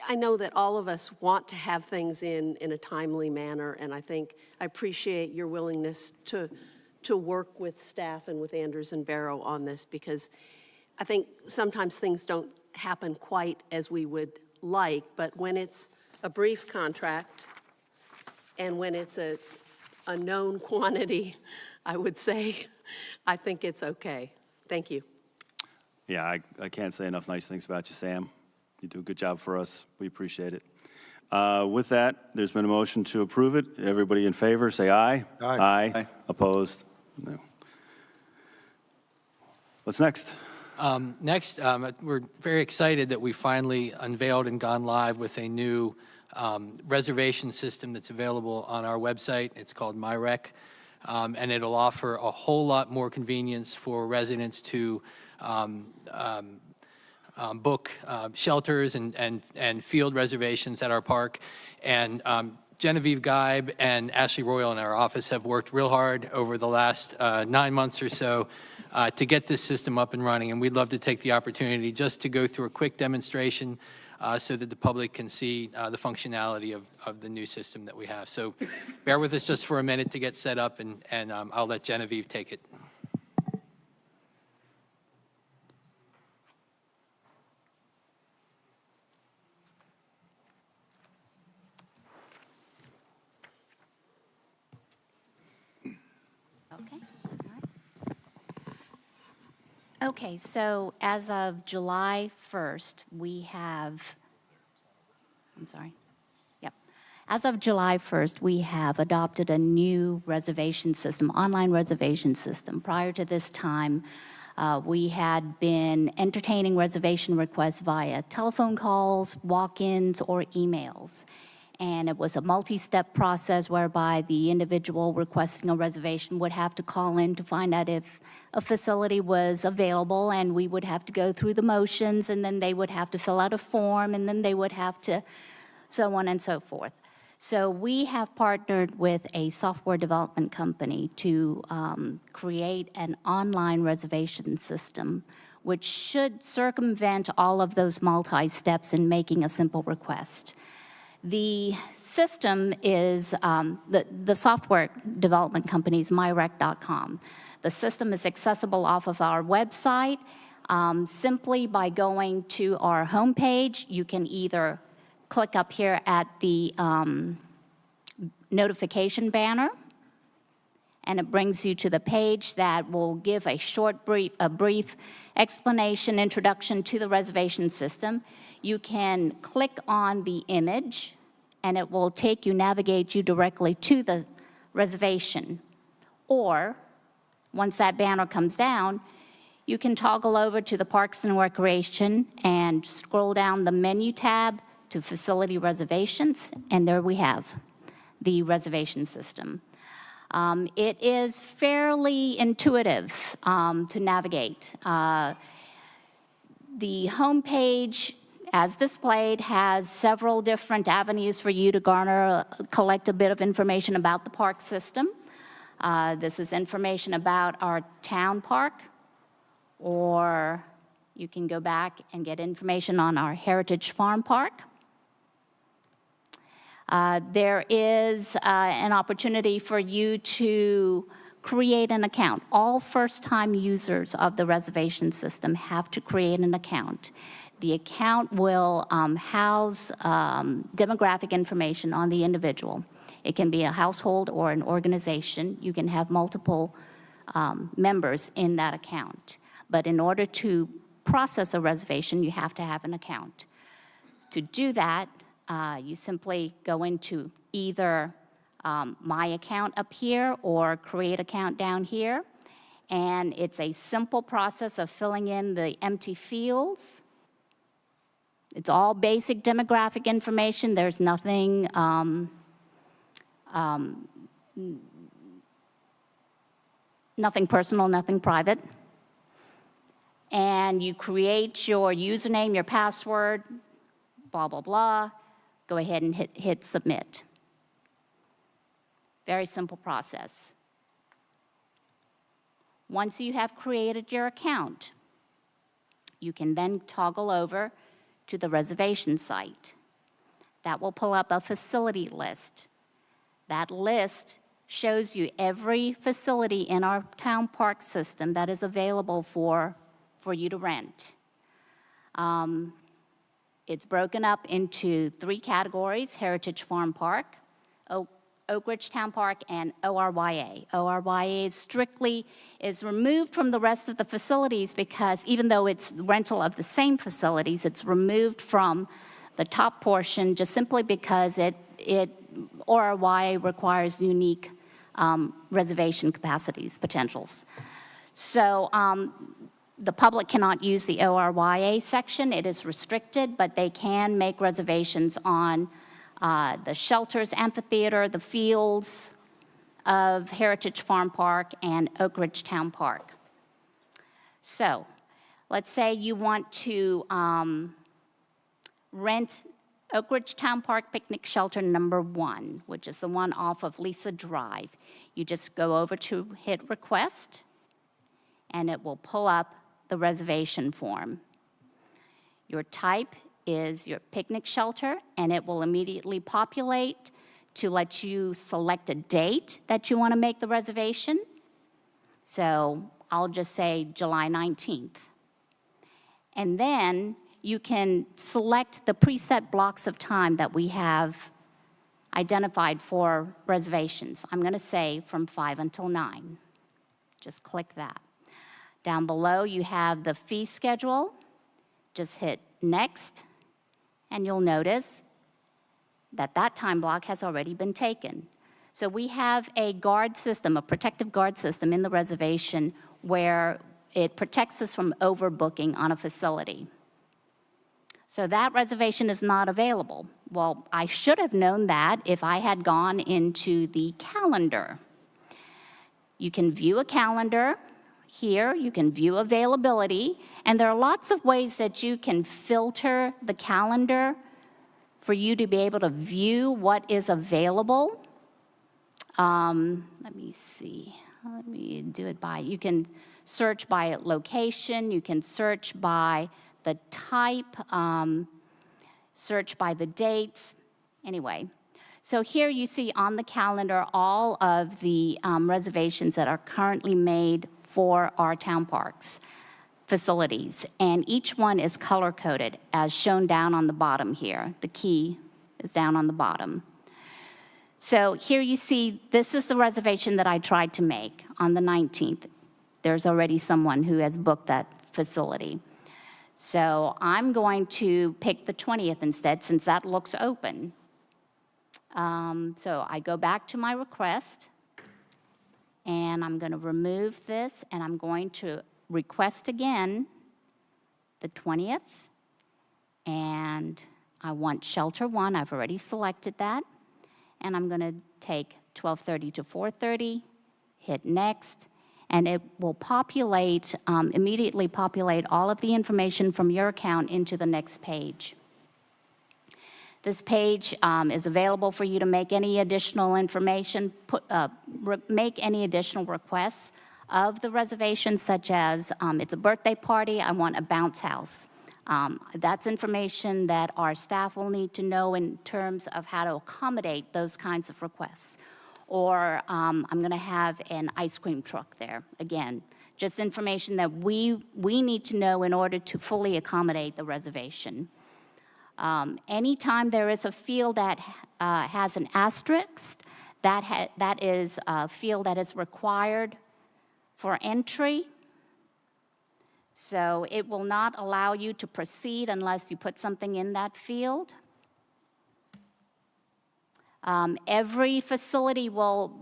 I know that all of us want to have things in a timely manner, and I appreciate your willingness to work with staff and with Anders and Barrow on this, because I think sometimes things don't happen quite as we would like, but when it's a brief contract and when it's a known quantity, I would say, I think it's okay. Thank you. Yeah, I can't say enough nice things about you, Sam. You do a good job for us. We appreciate it. With that, there's been a motion to approve it. Everybody in favor, say aye. Aye. Aye. Opposed? No. What's next? Next, we're very excited that we finally unveiled and gone live with a new reservation system that's available on our website. It's called MyRec, and it'll offer a whole lot more convenience for residents to book shelters and field reservations at our park. And Genevieve Geib and Ashley Royal in our office have worked real hard over the last 9 months or so to get this system up and running. And we'd love to take the opportunity just to go through a quick demonstration so that the public can see the functionality of the new system that we have. So bear with us just for a minute to get set up, and I'll let Genevieve take it. Okay, so as of July 1st, we have, As of July 1st, we have adopted a new reservation system, online reservation system. Prior to this time, we had been entertaining reservation requests via telephone calls, walk-ins, or emails. And it was a multi-step process whereby the individual requesting a reservation would have to call in to find out if a facility was available, and we would have to go through the motions, and then they would have to fill out a form, and then they would have to, so on and so forth. So we have partnered with a software development company to create an online reservation system, which should circumvent all of those multi-steps in making a simple request. The system is, the software development company is myrec.com. The system is accessible off of our website. Simply by going to our homepage, you can either click up here at the notification banner, and it brings you to the page that will give a brief explanation, introduction to the reservation system. You can click on the image, and it will navigate you directly to the reservation. Or, once that banner comes down, you can toggle over to the Parks and Recreation and scroll down the menu tab to Facility Reservations, and there we have the reservation system. It is fairly intuitive to navigate. The homepage, as displayed, has several different avenues for you to collect a bit of information about the park system. This is information about our town park, or you can go back and get information on our Heritage Farm Park. There is an opportunity for you to create an account. All first-time users of the reservation system have to create an account. The account will house demographic information on the individual. It can be a household or an organization. You can have multiple members in that account. But in order to process a reservation, you have to have an account. To do that, you simply go into either My Account up here or Create Account down here. And it's a simple process of filling in the empty fields. It's all basic demographic information. There's nothing nothing personal, nothing private. And you create your username, your password, blah, blah, blah. Go ahead and hit submit. Very simple process. Once you have created your account, you can then toggle over to the reservation site. That will pull up a facility list. That list shows you every facility in our town park system that is available for you to rent. It's broken up into 3 categories: Heritage Farm Park, Oak Ridge Town Park and ORYA. ORYA is removed from the rest of the facilities because even though it's rental of the same facilities, it's removed from the top portion just simply because ORYA requires unique reservation capacities, potentials. So the public cannot use the ORYA section. It is restricted, but they can make reservations on the shelters, amphitheater, the fields of Heritage Farm Park and Oak Ridge Town Park. So let's say you want to rent Oak Ridge Town Park Picnic Shelter number 1, which is the one off of Lisa Drive. You just go over to hit request, and it will pull up the reservation form. Your type is your picnic shelter, and it will immediately populate to let you select a date that you want to make the reservation. So I'll just say July 19th. And then you can select the preset blocks of time that we have identified for reservations. I'm going to say from 5 until 9. Just click that. Down below, you have the fee schedule. Just hit next, and you'll notice that that time block has already been taken. So we have a guard system, a protective guard system in the reservation where it protects us from overbooking on a facility. So that reservation is not available. Well, I should have known that if I had gone into the calendar. You can view a calendar here, you can view availability, and there are lots of ways that you can filter the calendar for you to be able to view what is available. Let me see, let me do it by, you can search by location, you can search by the type, search by the dates. Anyway, so here you see on the calendar all of the reservations that are currently made for our town parks facilities, and each one is color-coded as shown down on the bottom here. The key is down on the bottom. So here you see, this is the reservation that I tried to make on the 19th. There's already someone who has booked that facility. So I'm going to pick the 20th instead, since that looks open. So I go back to my request, and I'm going to remove this, and I'm going to request again the 20th, and I want shelter 1. I've already selected that, and I'm going to take 12:30 to 4:30, hit next, and it will populate, immediately populate all of the information from your account into the next page. This page is available for you to make any additional information, make any additional requests of the reservation, such as it's a birthday party, I want a bounce house. That's information that our staff will need to know in terms of how to accommodate those kinds of requests. Or I'm going to have an ice cream truck there. Again, just information that we need to know in order to fully accommodate the reservation. Anytime there is a field that has an asterisk, that is a field that is required for entry. So it will not allow you to proceed unless you put something in that field. Every facility will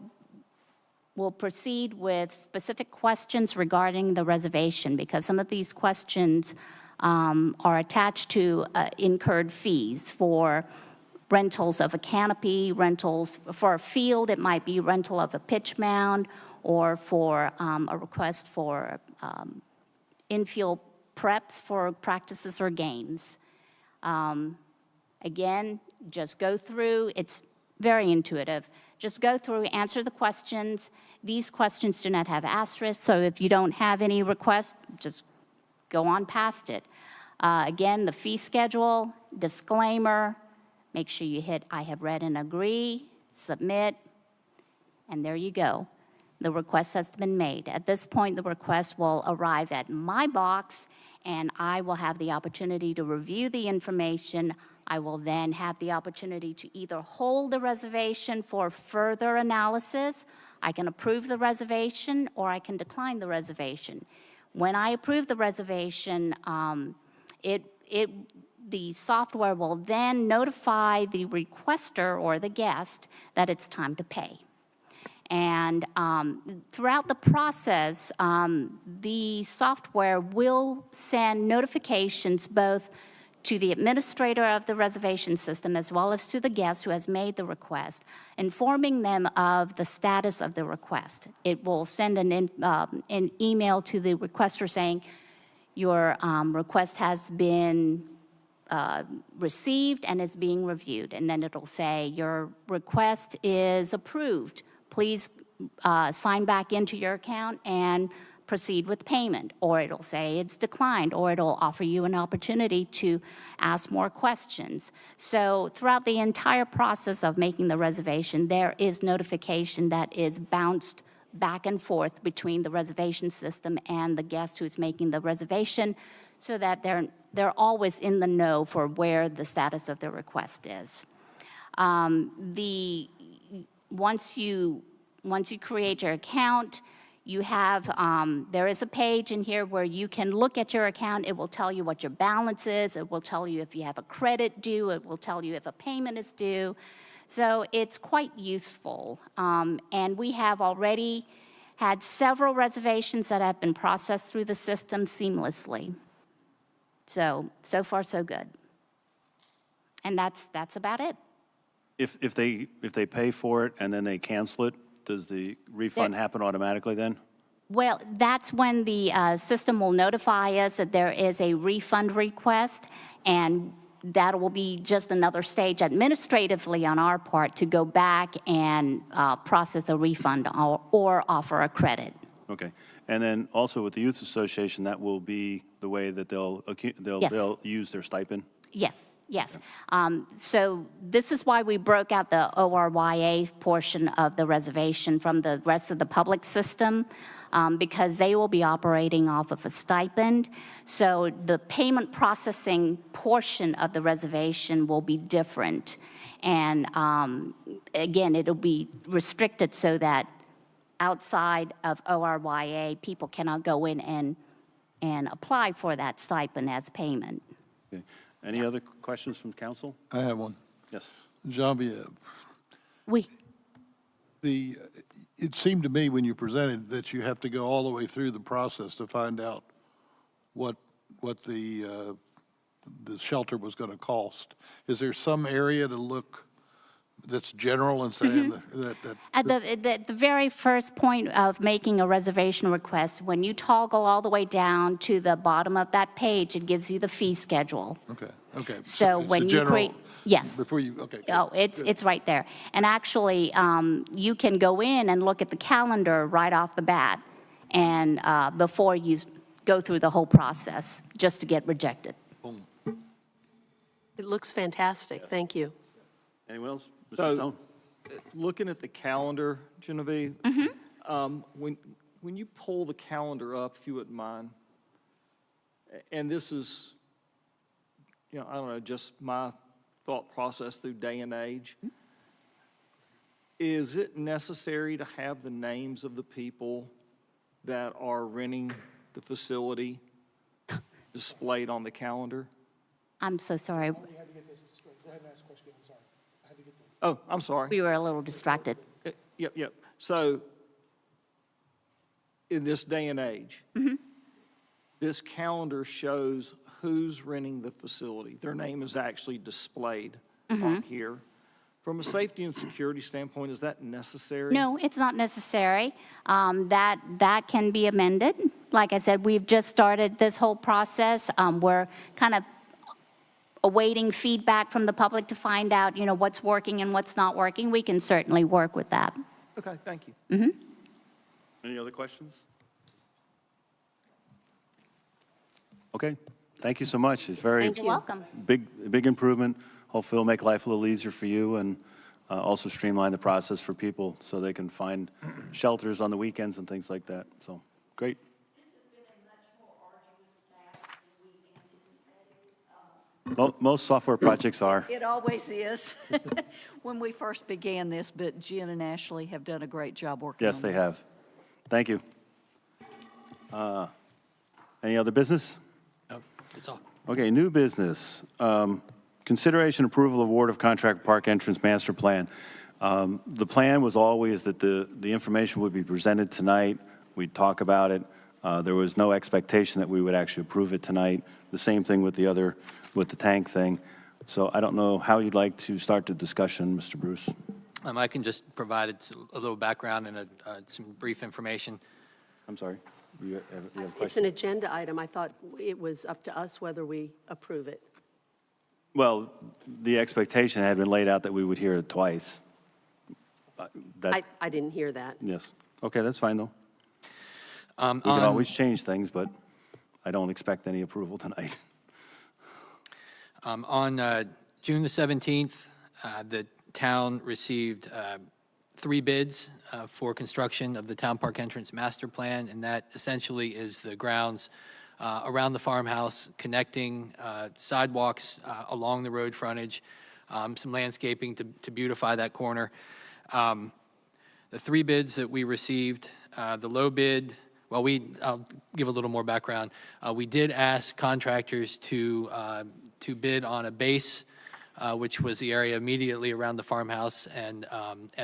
proceed with specific questions regarding the reservation, because some of these questions are attached to incurred fees for rentals of a canopy, rentals for a field, it might be rental of a pitch mound, or for a request for infield preps for practices or games. Again, just go through, it's very intuitive. Just go through, answer the questions. These questions do not have asterisks, so if you don't have any requests, just go on past it. Again, the fee schedule, disclaimer, make sure you hit I have read and agree, submit, and there you go. The request has been made. At this point, the request will arrive at my box, and I will have the opportunity to review the information. I will then have the opportunity to either hold the reservation for further analysis, I can approve the reservation, or I can decline the reservation. When I approve the reservation, the software will then notify the requester or the guest that it's time to pay. And throughout the process, the software will send notifications both to the administrator of the reservation system as well as to the guest who has made the request, informing them of the status of the request. It will send an email to the requester saying, your request has been received and is being reviewed. And then it'll say, your request is approved. Please sign back into your account and proceed with payment. Or it'll say it's declined, or it'll offer you an opportunity to ask more questions. So throughout the entire process of making the reservation, there is notification that is bounced back and forth between the reservation system and the guest who's making the reservation, so that they're always in the know for where the status of the request is. Once you create your account, you have, there is a page in here where you can look at your account. It will tell you what your balance is. It will tell you if you have a credit due. It will tell you if a payment is due. So it's quite useful. And we have already had several reservations that have been processed through the system seamlessly. So far, so good. And that's about it. If they pay for it and then they cancel it, does the refund happen automatically then? Well, that's when the system will notify us that there is a refund request, and that will be just another stage administratively on our part to go back and process a refund or offer a credit. Okay. And then also with the Youth Association, that will be the way that they'll use their stipend? Yes, yes. So this is why we broke out the ORYA portion of the reservation from the rest of the public system, because they will be operating off of a stipend. So the payment processing portion of the reservation will be different. And again, it'll be restricted so that outside of ORYA, people cannot go in and apply for that stipend as payment. Okay. Any other questions from council? I have one. Yes. Genevieve, Oui. it seemed to me when you presented that you have to go all the way through the process to find out what the shelter was going to cost. Is there some area to look that's general and saying that At the very first point of making a reservation request, when you toggle all the way down to the bottom of that page, it gives you the fee schedule. Okay. So it's when a you general- create, yes. Before you, okay. good, Oh, good. it's right there. And actually, you can go in and look at the calendar right off the bat, and before you go through the whole process, just to get rejected. It looks fantastic. Thank you. Anyone else? Mr. So, Stone? looking at the calendar, Genevieve, when you pull the calendar up, if you wouldn't mind, and this is, I don't know, just my thought process through day and age, is it necessary to have the names of the people that are renting the facility displayed on the calendar? I'm so sorry. Oh, I'm sorry. We were a little distracted. Yep. So, in this day and age, this calendar shows who's renting the facility. Their name is actually displayed on here. From a safety and security standpoint, is that necessary? No, it's not necessary. That can be amended. Like I said, we've just started this whole process. We're kind of awaiting feedback from the public to find out, what's working and what's not working. We can certainly work with that. Okay, thank you. Any other questions? Okay. Thank you so much. It's very Thank you. You're welcome. big improvement. Hopefully it'll make life a little easier for you and also streamline the process for people so they can find shelters on the weekends and things like that. So, great. This has been a much more arduous task than we anticipated. Most software projects are. It always is. When we first began this, but Jen and Ashley have done a great job working on Yes, this. they have. Thank you. Any other business? No, that's all. Okay, new business. Consideration approval award of contract park entrance master plan. The plan was always that the information would be presented tonight. We'd talk about it. There was no expectation that we would actually approve it tonight. The same thing with the tank thing. So I don't know how you'd like to start the discussion, Mr. Bruce. I can just provide a little background and some brief information. I'm sorry. You have a It's question? an agenda item. I thought it was up to us whether we approve it. Well, the expectation had been laid out that we would hear it twice. I didn't hear that. Yes. Okay, that's fine, though. We can always change things, but I don't expect any approval tonight. On June the 17th, the town received 3 bids for construction of the Town Park Entrance Master Plan, and that essentially is the grounds around the farmhouse, connecting sidewalks along the road frontage, some landscaping to beautify that corner. The 3 bids that we received, the low bid, well, I'll give a little more background. We did ask contractors to bid on a base, which was the area immediately around the farmhouse and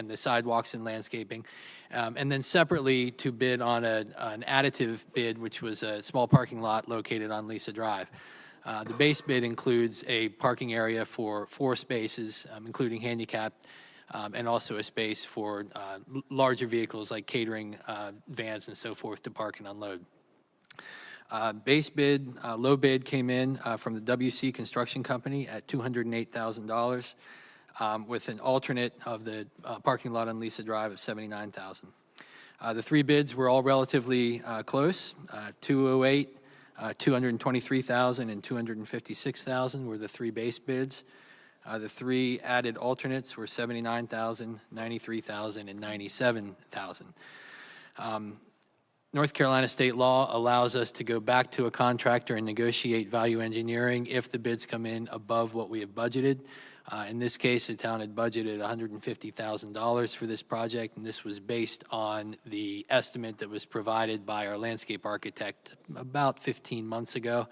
the sidewalks and landscaping. And then separately to bid on an additive bid, which was a small parking lot located on Lisa Drive. The base bid includes a parking area for 4 spaces, including handicapped, and also a space for larger vehicles like catering vans and so forth to park and unload. Base bid, low bid came in from the WC Construction Company at $208,000 with an alternate of the parking lot on Lisa Drive of $79,000. The 3 bids were all relatively close. 208, $223,000, and $256,000 were the 3 base bids. The 3 added alternates were $79,000, $93,000, and $97,000. North Carolina state law allows us to go back to a contractor and negotiate value engineering if the bids come in above what we have budgeted. In this case, the town had budgeted $150,000 for this project, and this was based on the estimate that was provided by our landscape architect about 15 months ago.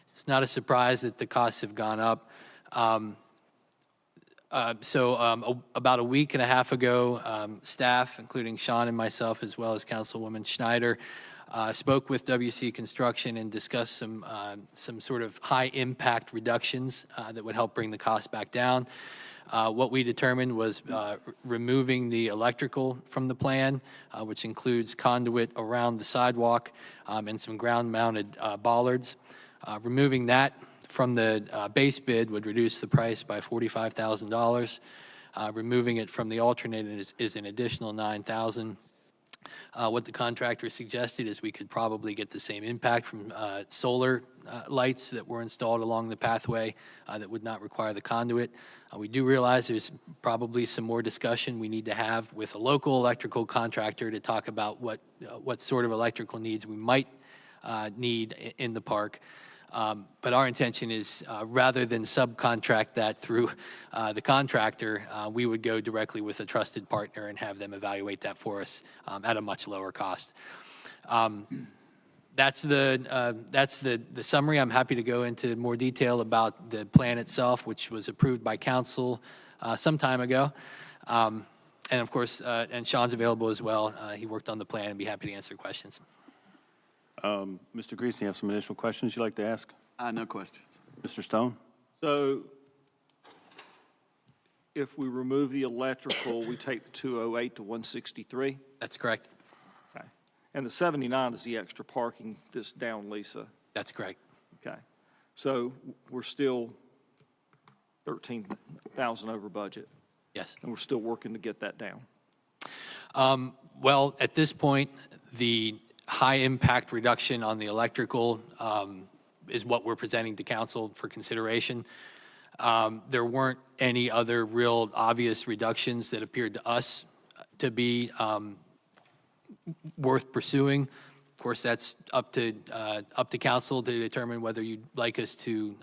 It's not a surprise that the costs have gone up. About a week and a half ago, staff, including Sean and myself, as well as Councilwoman Schneider, spoke with WC Construction and discussed some sort of high-impact reductions that would help bring the cost back down. What we determined was removing the electrical from the plan, which includes conduit around the sidewalk and some ground-mounted bollards. Removing that from the base bid would reduce the price by $45,000. Removing it from the alternate is an additional $9,000. What the contractor suggested is we could probably get the same impact from solar lights that were installed along the pathway that would not require the conduit. We do realize there's probably some more discussion we need to have with a local electrical contractor to talk about what sort of electrical needs we might need in the park. But our intention is, rather than subcontract that through the contractor, we would go directly with a trusted partner and have them evaluate that for us at a much lower cost. That's the summary. I'm happy to go into more detail about the plan itself, which was approved by council some time ago. And of course, and Sean's available as well. He worked on the plan and be happy to answer questions. Mr. Greason, you have some initial questions you'd like to ask? No questions. Mr. Stone? So if we remove the electrical, we take the 208 to 163? That's correct. Okay. And the 79 is the extra parking that's down Lisa? That's correct. Okay. So we're still 13,000 over budget? Yes. And we're still working to get that down? Well, at this point, the high impact reduction on the electrical is what we're presenting to council for consideration. There weren't any other real obvious reductions that appeared to us to be worth pursuing. Of course, that's up to council to determine whether you'd like us to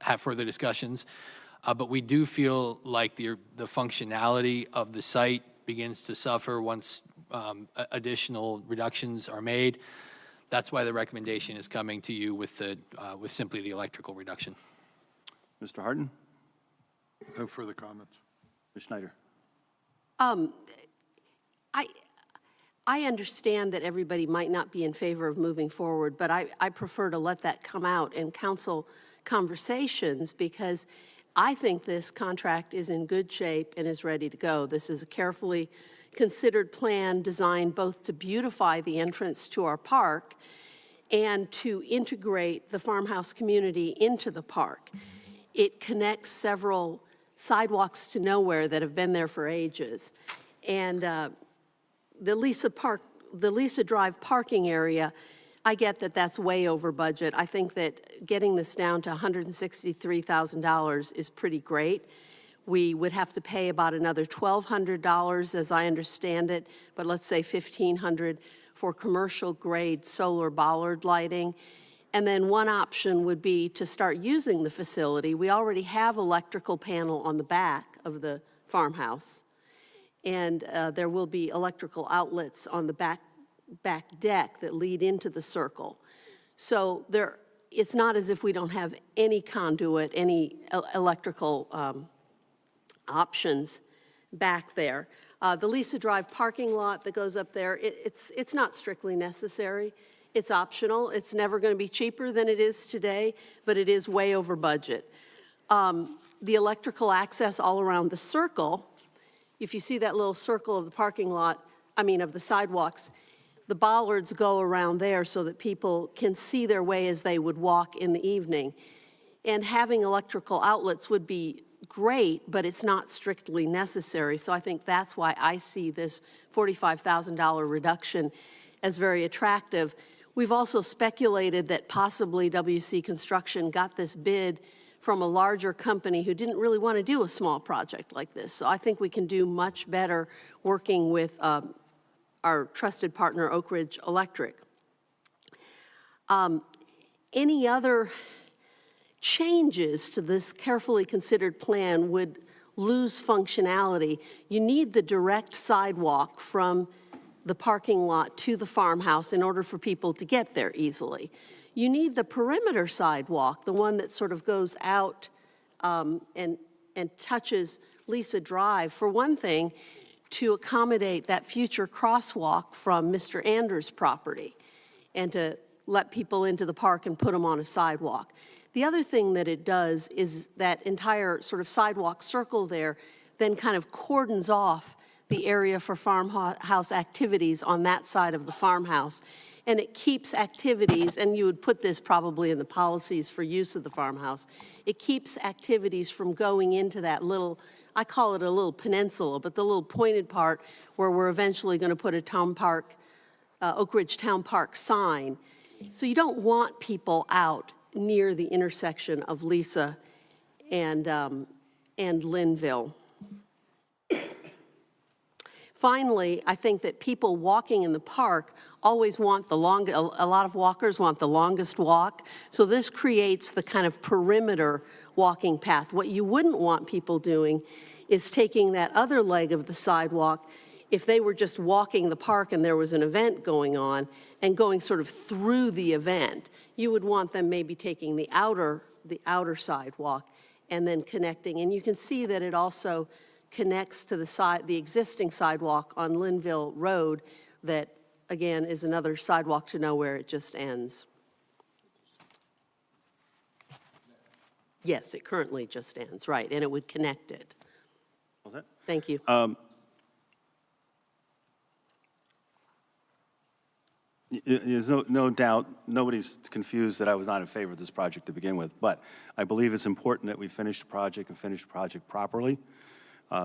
have further discussions. But we do feel like the functionality of the site begins to suffer once additional reductions are made. That's why the recommendation is coming to you with simply the electrical reduction. Mr. Harden? No further comments. Ms. Schneider? I understand that everybody might not be in favor of moving forward, but I prefer to let that come out in council conversations because I think this contract is in good shape and is ready to go. This is a carefully considered plan designed both to beautify the entrance to our park and to integrate the farmhouse community into the park. It connects several sidewalks to nowhere that have been there for ages. And the Lisa Drive parking area, I get that that's way over budget. I think that getting this down to $163,000 is pretty great. We would have to pay about another $1,200, as I understand it, but let's say $1,500 for commercial-grade solar bollard lighting. And then one option would be to start using the facility. We already have electrical panel on the back of the farmhouse, and there will be electrical outlets on the back deck that lead into the circle. So it's not as if we don't have any conduit, any electrical options back there. The Lisa Drive parking lot that goes up there, it's not strictly necessary. It's optional. It's never going to be cheaper than it is today, but it is way over budget. The electrical access all around the circle, if you see that little circle of the parking lot, of the sidewalks, the bollards go around there so that people can see their way as they would walk in the evening. And having electrical outlets would be great, but it's not strictly necessary. So I think that's why I see this $45,000 reduction as very attractive. We've also speculated that possibly WC Construction got this bid from a larger company who didn't really want to do a small project like this. So I think we can do much better working with our trusted partner, Oak Ridge Electric. Any other changes to this carefully considered plan would lose functionality. You need the direct sidewalk from the parking lot to the farmhouse in order for people to get there easily. You need the perimeter sidewalk, the one that sort of goes out and touches Lisa Drive, for one thing, to accommodate that future crosswalk from Mr. Anders' property and to let people into the park and put them on a sidewalk. The other thing that it does is that entire sort of sidewalk circle there then kind of cordons off the area for farmhouse activities on that side of the farmhouse. And it keeps activities, and you would put this probably in the policies for use of the farmhouse, it keeps activities from going into that little, I call it a little peninsula, but the little pointed part where we're eventually going to put a town park, Oak Ridge Town Park sign. So you don't want people out near the intersection of Lisa and Linville. Finally, I think that people walking in the park always want a lot of walkers want the longest walk. So this creates the kind of perimeter walking path. What you wouldn't want people doing is taking that other leg of the sidewalk if they were just walking the park and there was an event going on and going sort of through the event. You would want them maybe taking the outer sidewalk and then connecting. And you can see that it also connects to the existing sidewalk on Linville Road that, again, is another sidewalk to nowhere. It just ends. Yes, it currently just ends, right, and it would connect it. Thank you. There's no doubt, nobody's confused that I was not in favor of this project to begin with, but I believe it's important that we finish the project and finish the project properly.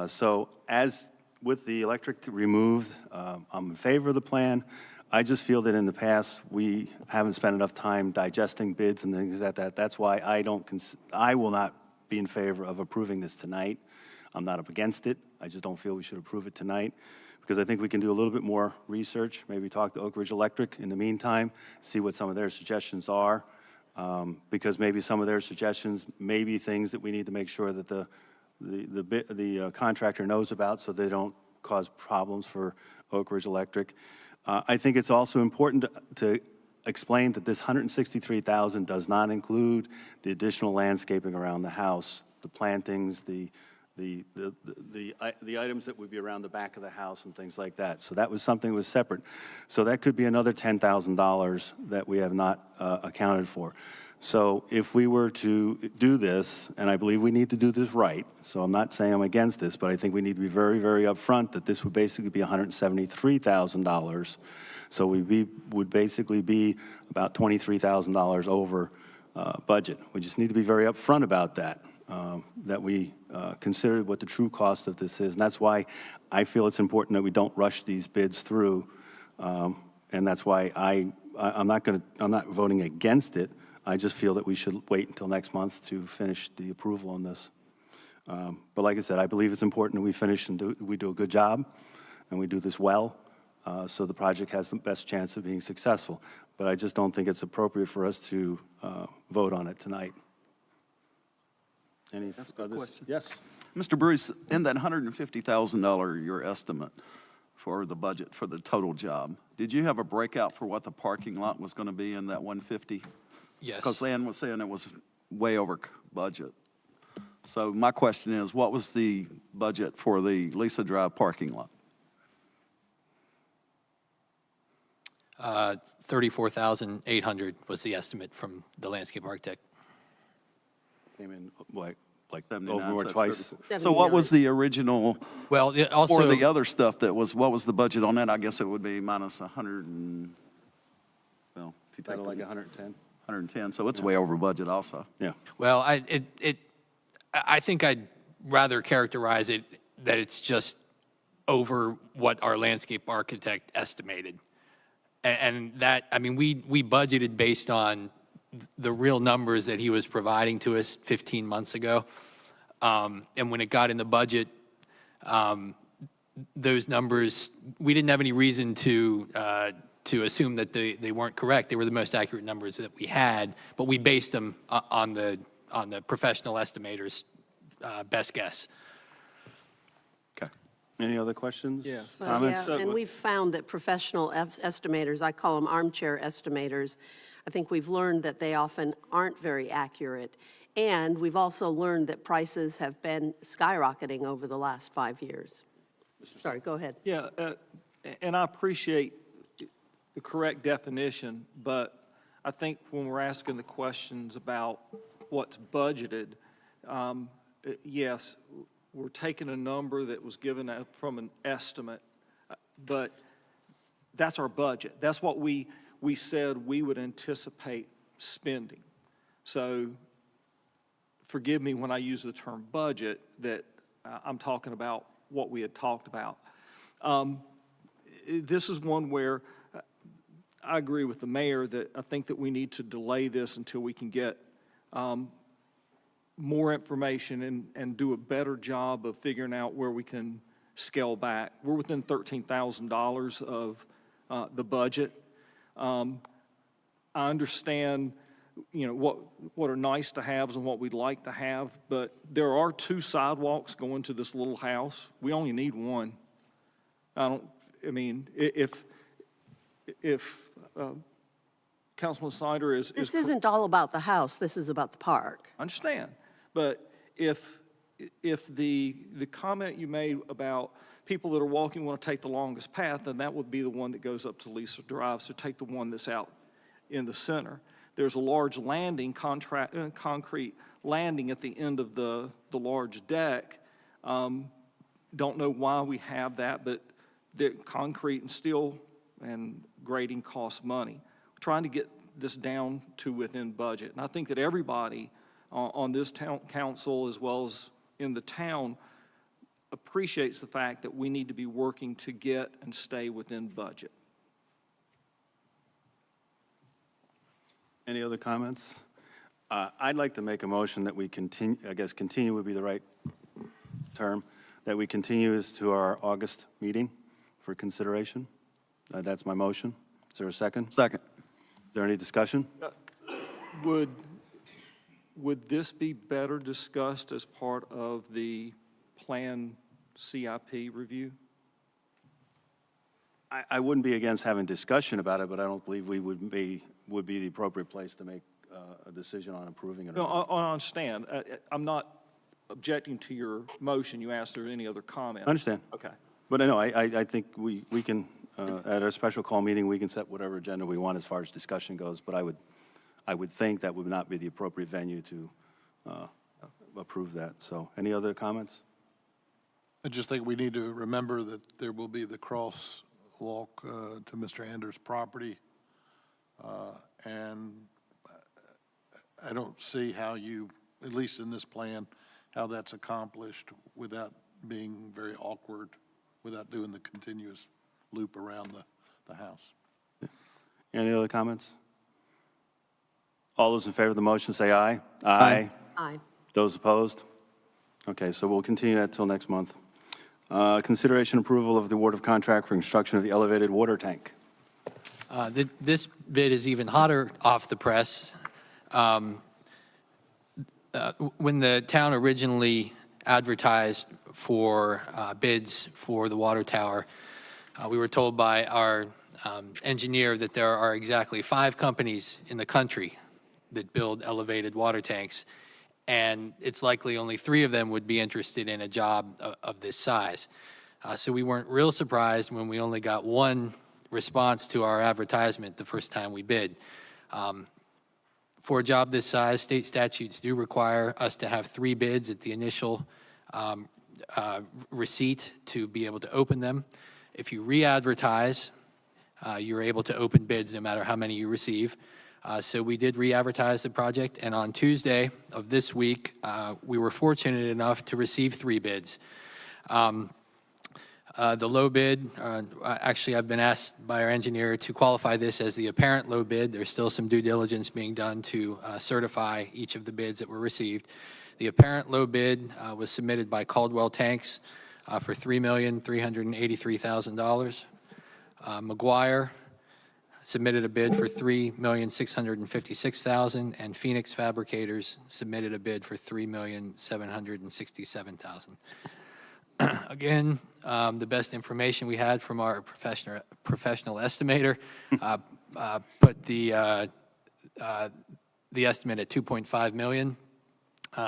So as with the electric removed, I'm in favor of the plan. I just feel that in the past, we haven't spent enough time digesting bids and things like that. That's why I will not be in favor of approving this tonight. I'm not up against it. I just don't feel we should approve it tonight. because I think we can do a little bit more research, maybe talk to Oak Ridge Electric in the meantime, see what some of their suggestions are, because maybe some of their suggestions may be things that we need to make sure that the contractor knows about so they don't cause problems for Oak Ridge Electric. I think it's also important to explain that this $163,000 does not include the additional landscaping around the house, the plantings, the items that would be around the back of the house and things like that. So that was something that was separate. So that could be another $10,000 that we have not accounted for. So if we were to do this, and I believe we need to do this right, so I'm not saying I'm against this, but I think we need to be very, very upfront that this would basically be $173,000. So we would basically be about $23,000 over budget. We just need to be very upfront about that, that we consider what the true cost of this is. And that's why I feel it's important that we don't rush these bids through. And that's why I'm not voting against it. I just feel that we should wait until next month to finish the approval on this. But like I said, I believe it's important that we finish and we do a good job and we do this well, so the project has the best chance of being successful. But I just don't think it's appropriate for us to vote on it tonight. Any other questions? Yes. Mr. Bruce, in that $150,000 your estimate for the budget for the total job, did you have a breakout for what the parking lot was going to be in that 150? Yes. Because Ann was saying it was way over budget. So my question is, what was the budget for the Lisa Drive parking lot? 34,800 was the estimate from the landscape architect. Came in like 79, over or so twice. 30. So what was the original, Well, it also, for the other stuff that was, what was the budget on that? I guess it would be minus 100 and, well, if you take Like 110. 110, so it's way over budget also. Yeah. well, I think I'd rather characterize it that it's just over what our landscape architect estimated. And that, I mean, we budgeted based on the real numbers that he was providing to us 15 months ago. And when it got in the budget, those numbers, we didn't have any reason to assume that they weren't correct. They were the most accurate numbers that we had, but we based them on the professional estimator's best guess. Any other questions? Yes. Well, Comments? yeah, and we've found that professional estimators, I call them armchair estimators, I think we've learned that they often aren't very accurate. And we've also learned that prices have been skyrocketing over the last 5 years. Sorry, go ahead. Yeah, and I appreciate the correct definition, but I think when we're asking the questions about what's budgeted, yes, we're taking a number that was given from an estimate, but that's our budget. That's what we said we would anticipate spending. So forgive me when I use the term budget, that I'm talking about what we had talked about. This is one where I agree with the mayor that I think that we need to delay this until we can get more information and do a better job of figuring out where we can scale back. We're within $13,000 of the budget. I understand, you know, what are nice to haves and what we'd like to have, but there are 2 sidewalks going to this little house. We only need one. If Councilman Snyder is. This isn't all about the house, this is about the park. I understand, but if the comment you made about people that are walking want to take the longest path, then that would be the one that goes up to Lisa Drive, so take the one that's out in the center. There's a large landing, concrete landing at the end of the large deck. Don't know why we have that, but the concrete and steel and grading costs money. We're trying to get this down to within budget. And I think that everybody on this town council, as well as in the town, appreciates the fact that we need to be working to get and stay within budget. Any other comments? I'd like to make a motion that we continue, I guess continue would be the right term, that we continue as to our August meeting, for consideration. That's my motion. Is there a second? Second. Is there any discussion? Would this be better discussed as part of the plan CIP review? I wouldn't be against having discussion about it, but I don't believe we would be the appropriate place to make a decision on approving it. No, I understand. I'm not objecting to your motion. You asked if there any other comments. I understand. Okay. But I know, I think we can, at our special call meeting, we can set whatever agenda we want as far as discussion goes, but I would think that would not be the appropriate venue to approve that. So, any other comments? I just think we need to remember that there will be the crosswalk to Mr. Anders' property. And I don't see how you, at least in this plan, how that's accomplished without being very awkward, without doing the continuous loop around the house. Any other comments? All those in favor of the motion say aye. Aye. Aye. Those opposed? Okay, so we'll continue that till next month. Consideration approval of the award of contract for construction of the elevated water tank. This bid is even hotter off the press. When the town originally advertised for bids for the water tower, we were told by our engineer that there are exactly 5 companies in the country that build elevated water tanks, and it's likely only 3 of them would be interested in a job of this size. So we weren't real surprised when we only got 1 response to our advertisement the first time we bid. For a job this size, state statutes do require us to have 3 bids at the initial receipt to be able to open them. If you re-advertise, you're able to open bids no matter how many you receive. So we did re-advertise the project, and on Tuesday of this week, we were fortunate enough to receive 3 bids. The low bid, actually, I've been asked by our engineer to qualify this as the apparent low bid. There's still some due diligence being done to certify each of the bids that were received. The apparent low bid was submitted by Caldwell Tanks for $3,383,000. McGuire submitted a bid for $3,656,000, and Phoenix Fabricators submitted a bid for $3,767,000. Again, the best information we had from our professional estimator put the estimate at $2.5 million.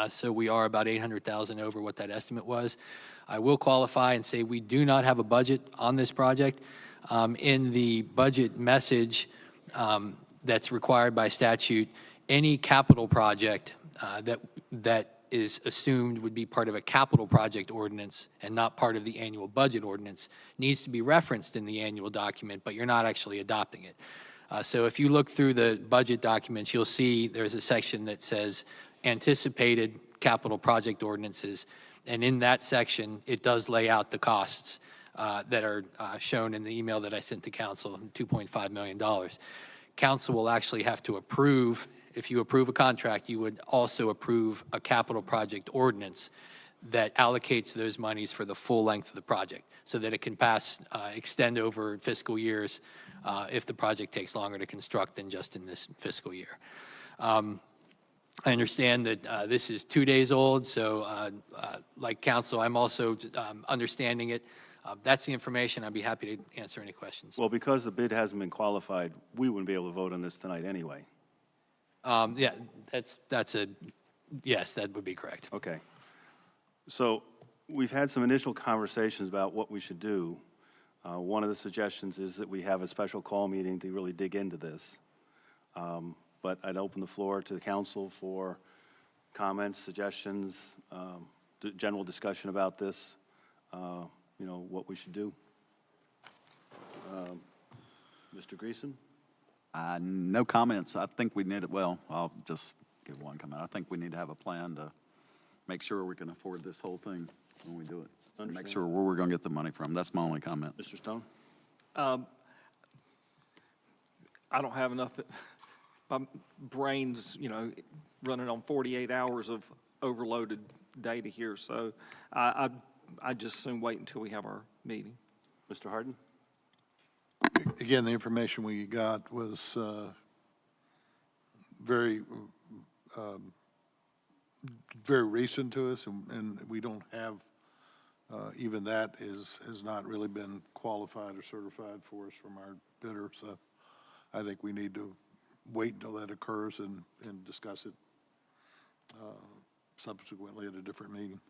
So we are about $800,000 over what that estimate was. I will qualify and say we do not have a budget on this project. In the budget message that's required by statute, any capital project that is assumed would be part of a capital project ordinance and not part of the annual budget ordinance needs to be referenced in the annual document, but you're not actually adopting it. So if you look through the budget documents, you'll see there's a section that says anticipated capital project ordinances, and in that section, it does lay out the costs that are shown in the email that I sent to council, $2.5 million. Council will actually have to approve. If you approve a contract, you would also approve a capital project ordinance that allocates those monies for the full length of the project so that it can extend over fiscal years if the project takes longer to construct than just in this fiscal year. I understand that this is 2 days old, so like council, I'm also understanding it. That's the information. I'd be happy to answer any questions. Well, because the bid hasn't been qualified, we wouldn't be able to vote on this tonight anyway. Yeah, yes, that would be correct. Okay. So we've had some initial conversations about what we should do. One of the suggestions is that we have a special call meeting to really dig into this. But I'd open the floor to the council for comments, suggestions, general discussion about this, what we should do. Mr. Greason? No comments. I think we need it. Well, I'll just give one comment. I think we need to have a plan to make sure we can afford this whole thing when we do it. And make sure where we're going to get the money from. That's my only comment. Mr. Stone? I don't have enough, my brain's, running on 48 hours of overloaded data here, so I just soon wait until we have our meeting. Mr. Harden? Again, the information we got was very, very recent to us, and we don't have, even that has not really been qualified or certified for us from our bidder. So I think we need to wait until that occurs and discuss it subsequently at a different meeting.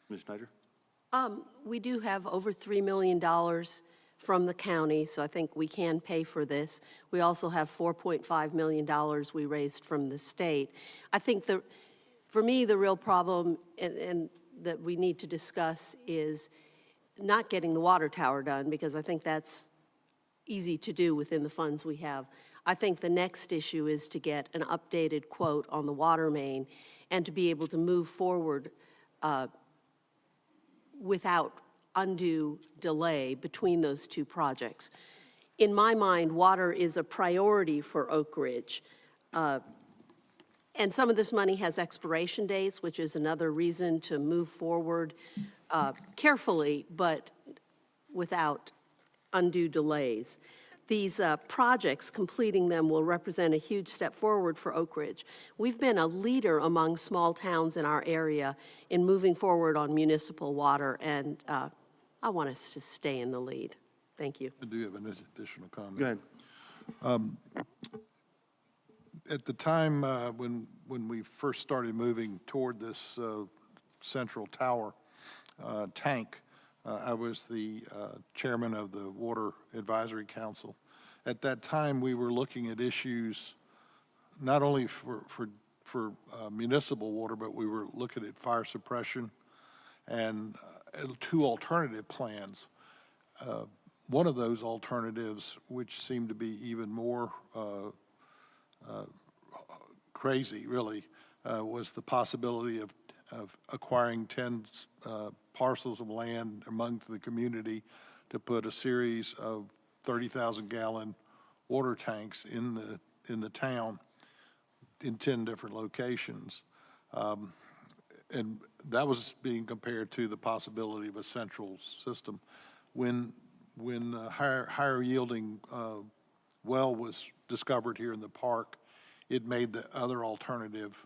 Ms. Schneider? We do have over $3 million from the county, so I think we can pay for this. We also have $4.5 million we raised from the state. I think for me, the real problem and that we need to discuss is not getting the water tower done, because I think that's easy to do within the funds we have. I think the next issue is to get an updated quote on the water main and to be able to move forward without undue delay between those two projects. In my mind, water is a priority for Oak Ridge. And some of this money has expiration dates, which is another reason to move forward carefully, but without undue delays. These projects, completing them, will represent a huge step forward for Oak Ridge. We've been a leader among small towns in our area in moving forward on municipal water, and I want us to stay in the lead. Thank you. I do have an additional comment. Go ahead. At the time when we first started moving toward this central tower tank, I was the chairman of the Water Advisory Council. At that time, we were looking at issues not only for municipal water, but we were looking at fire suppression and two alternative plans. One of those alternatives, which seemed to be even more crazy, really, was the possibility of acquiring 10 parcels of land among the community to put a series of 30,000-gallon water tanks in the town in 10 different locations. And that was being compared to the possibility of a central system. When higher yielding well was discovered here in the park, it made the other alternative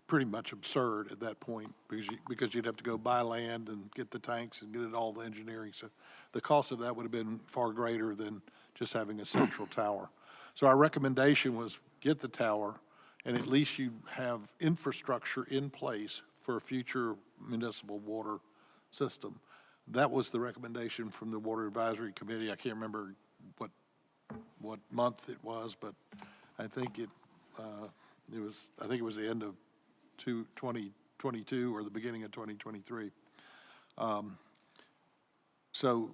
pretty much absurd at that point, because you'd have to go buy land and get the tanks and get it all the engineering. So the cost of that would have been far greater than just having a central tower. So our recommendation was get the tower, and at least you have infrastructure in place for a future municipal water system. That was the recommendation from the Water Advisory Committee. I can't remember what month it was, but I think it was the end of 2022 or the beginning of 2023. So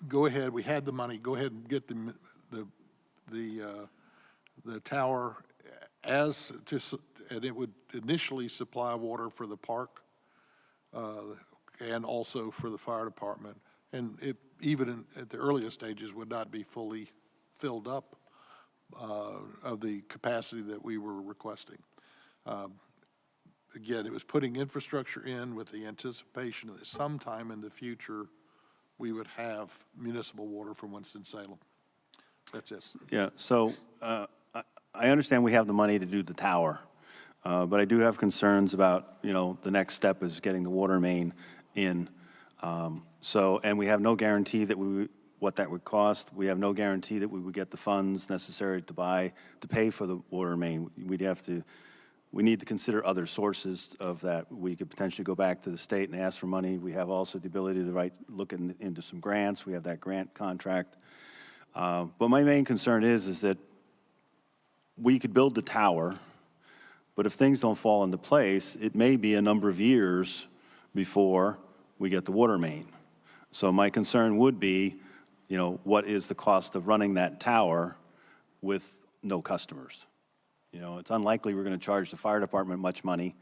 go ahead. We had the money. Go ahead and get the tower and it would initially supply water for the park and also for the fire department. And it, even at the earliest stages, would not be fully filled up of the capacity that we were requesting. Again, it was putting infrastructure in with the anticipation that sometime in the future we would have municipal water from Winston-Salem. That's it. Yeah, so I understand we have the money to do the tower, but I do have concerns about, the next step is getting the water main in. And we have no guarantee that what that would cost. We have no guarantee that we would get the funds necessary to pay for the water main. We need to consider other sources of that. We could potentially go back to the state and ask for money. We have also the ability to look into some grants. We have that grant contract. But my main concern is that we could build the tower, but if things don't fall into place, it may be a number of years before we get the water main. So my concern would be, what is the cost of running that tower with no customers? It's unlikely we're going to charge the fire department much money.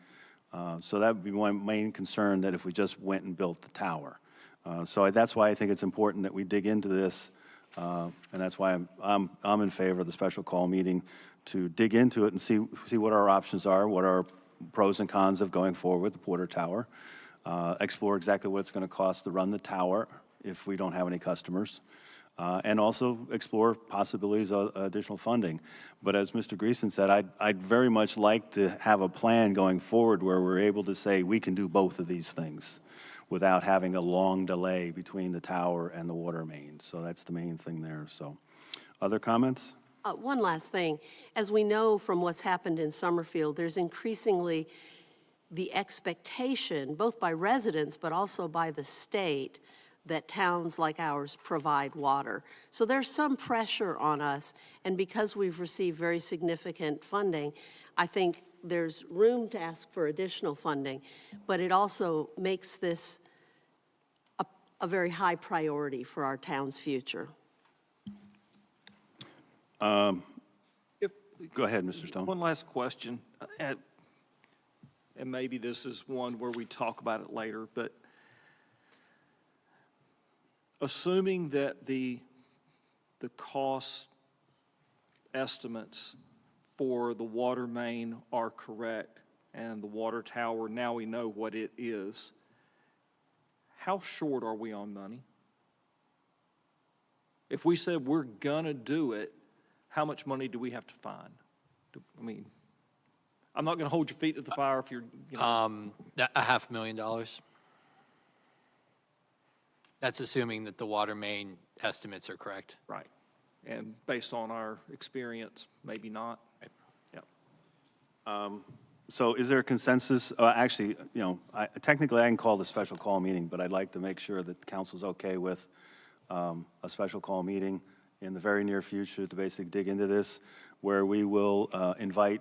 So that would be my main concern, that if we just went and built the tower. So that's why I think it's important that we dig into this, and that's why I'm in favor of the special call meeting, to dig into it and see what our options are, what our pros and cons of going forward with the Porter Tower. explore exactly what it's going to cost to run the tower if we don't have any customers, and also explore possibilities of additional funding. But as Mr. Greason said, I'd very much like to have a plan going forward where we're able to say we can do both of these things without having a long delay between the tower and the water main. So that's the main thing there. So, other comments? One last thing. As we know from what's happened in Summerfield, there's increasingly the expectation, both by residents but also by the state, that towns like ours provide water. So there's some pressure on us, and because we've received very significant funding, I think there's room to ask for additional funding, but it also makes this a very high priority for our town's future. Go ahead, Mr. Stone. One last question, and maybe this is one where we talk about it later, but assuming that the cost estimates for the water main are correct and the water tower, now we know what it is, how short are we on money? If we said we're gonna do it, how much money do we have to find? I mean, I'm not gonna hold your feet to the fire if you're, you know. $500,000. That's assuming that the water main estimates are correct. Right. And based on our experience, maybe not. Yeah. So is there a consensus? Actually, you know, technically I can call the special call meeting, but I'd like to make sure that the council's okay with a special call meeting in the very near future to basically dig into this, where we will invite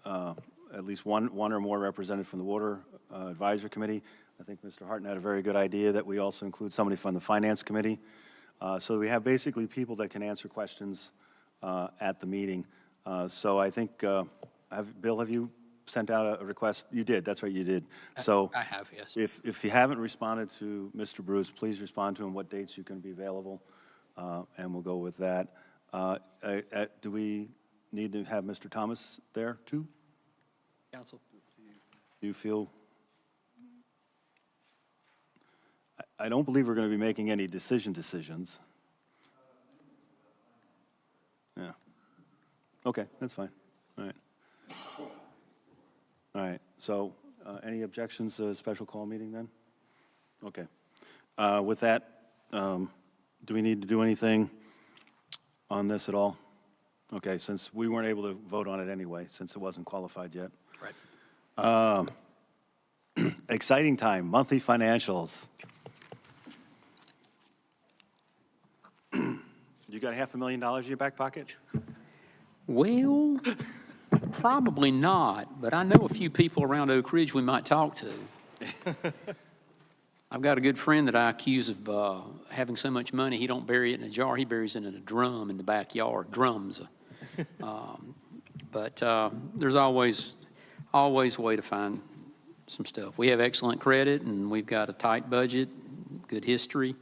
at least one or more representative from the Water Advisory Committee. I think Mr. Harton had a very good idea that we also include somebody from the Finance Committee. So we have basically people that can answer questions at the meeting. So I think, Bill, have you sent out a request? You did, that's right, you did. So I have, yes. if you haven't responded to Mr. Bruce, please respond to him what dates you can be available, and we'll go with that. Do we need to have Mr. Thomas there too? Council? Do you feel? I don't believe we're going to be making any decisions. Yeah. Okay, that's fine. All right. All right, so any objections to a special call meeting then? Okay. With that, do we need to do anything on this at all? Okay, since we weren't able to vote on it anyway, since it wasn't qualified yet. Right. Exciting time, monthly financials. You got $500,000 in your back pocket? Well, probably not, but I know a few people around Oak Ridge we might talk to. I've got a good friend that I accuse of having so much money he don't bury it in a jar, he buries it in a drum in the backyard, drums. But there's always a way to find some stuff. We have excellent credit, and we've got a tight budget, good history.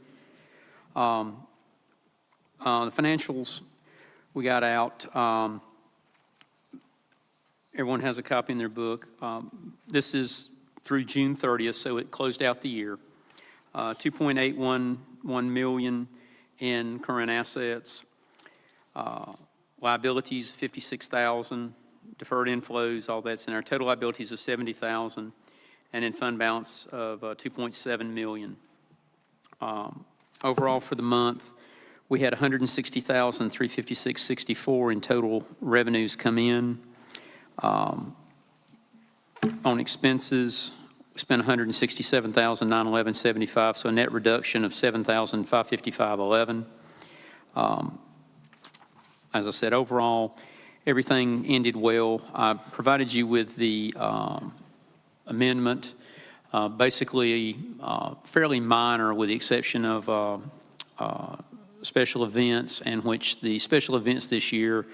The financials we got out, everyone has a copy in their book. This is through June 30th, so it closed out the year. $2.811 million in current assets. Liabilities, $56,000. Deferred inflows, all that's in our total liabilities of $70,000, and in fund balance of $2.7 million. Overall for the month, we had $160,356.64 in total revenues come in. On expenses, we spent $167,911.75, so a net reduction of $7,555.11. As I said, overall, everything ended well. I provided you with the amendment, basically fairly minor with the exception of special events, in which the special events this year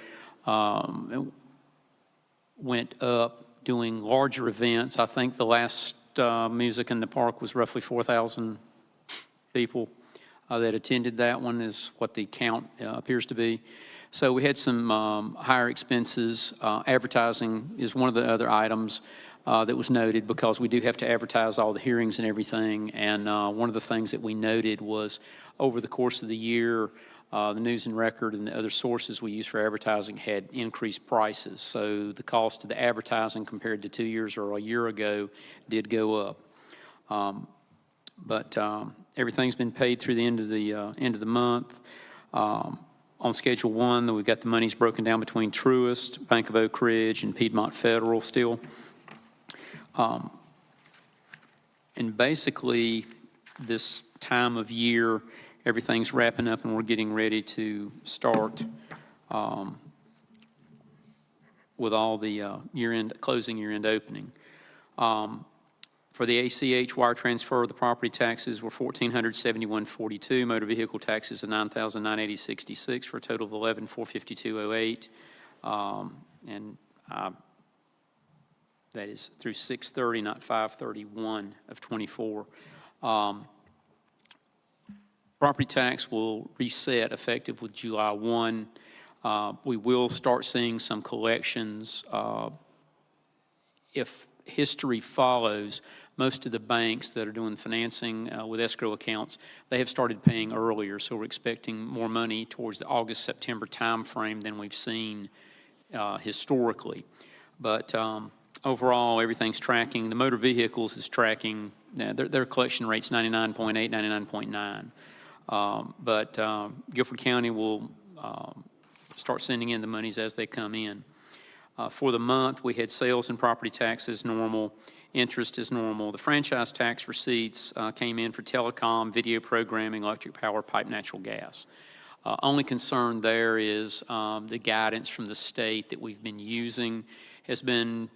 went up doing larger events. I think the last Music in the Park was roughly 4,000 people that attended that one, is what the count appears to be. So we had some higher expenses. Advertising is one of the other items. that was noted, because we do have to advertise all the hearings and everything. And one of the things that we noted was over the course of the year, the News and Record and the other sources we use for advertising had increased prices. So the cost of the advertising compared to 2 years or a year ago did go up. But everything's been paid through the end of the month. On Schedule 1, we've got the monies broken down between Truist, Bank of Oak Ridge, and Piedmont Federal still. And basically, this time of year, everything's wrapping up and we're getting ready to start with all the closing year-end opening. For the ACH wire transfer, the property taxes were $1,471.42, motor vehicle taxes of $9,980.66 for a total of $11,452.08. And that is through 6/30, not 5/31 of 24. Property tax will reset effective with July 1. We will start seeing some collections. If history follows, most of the banks that are doing financing with escrow accounts, they have started paying earlier, so we're expecting more money towards the August-September timeframe than we've seen historically. But overall, everything's tracking. The motor vehicles is tracking. Their collection rate's 99.8, 99.9. But Guilford County will start sending in the monies as they come in. For the month, we had sales and property taxes normal, interest is normal. The franchise tax receipts came in for telecom, video programming, electric power, pipe, natural gas. Only concern there is the guidance from the state that we've been using has been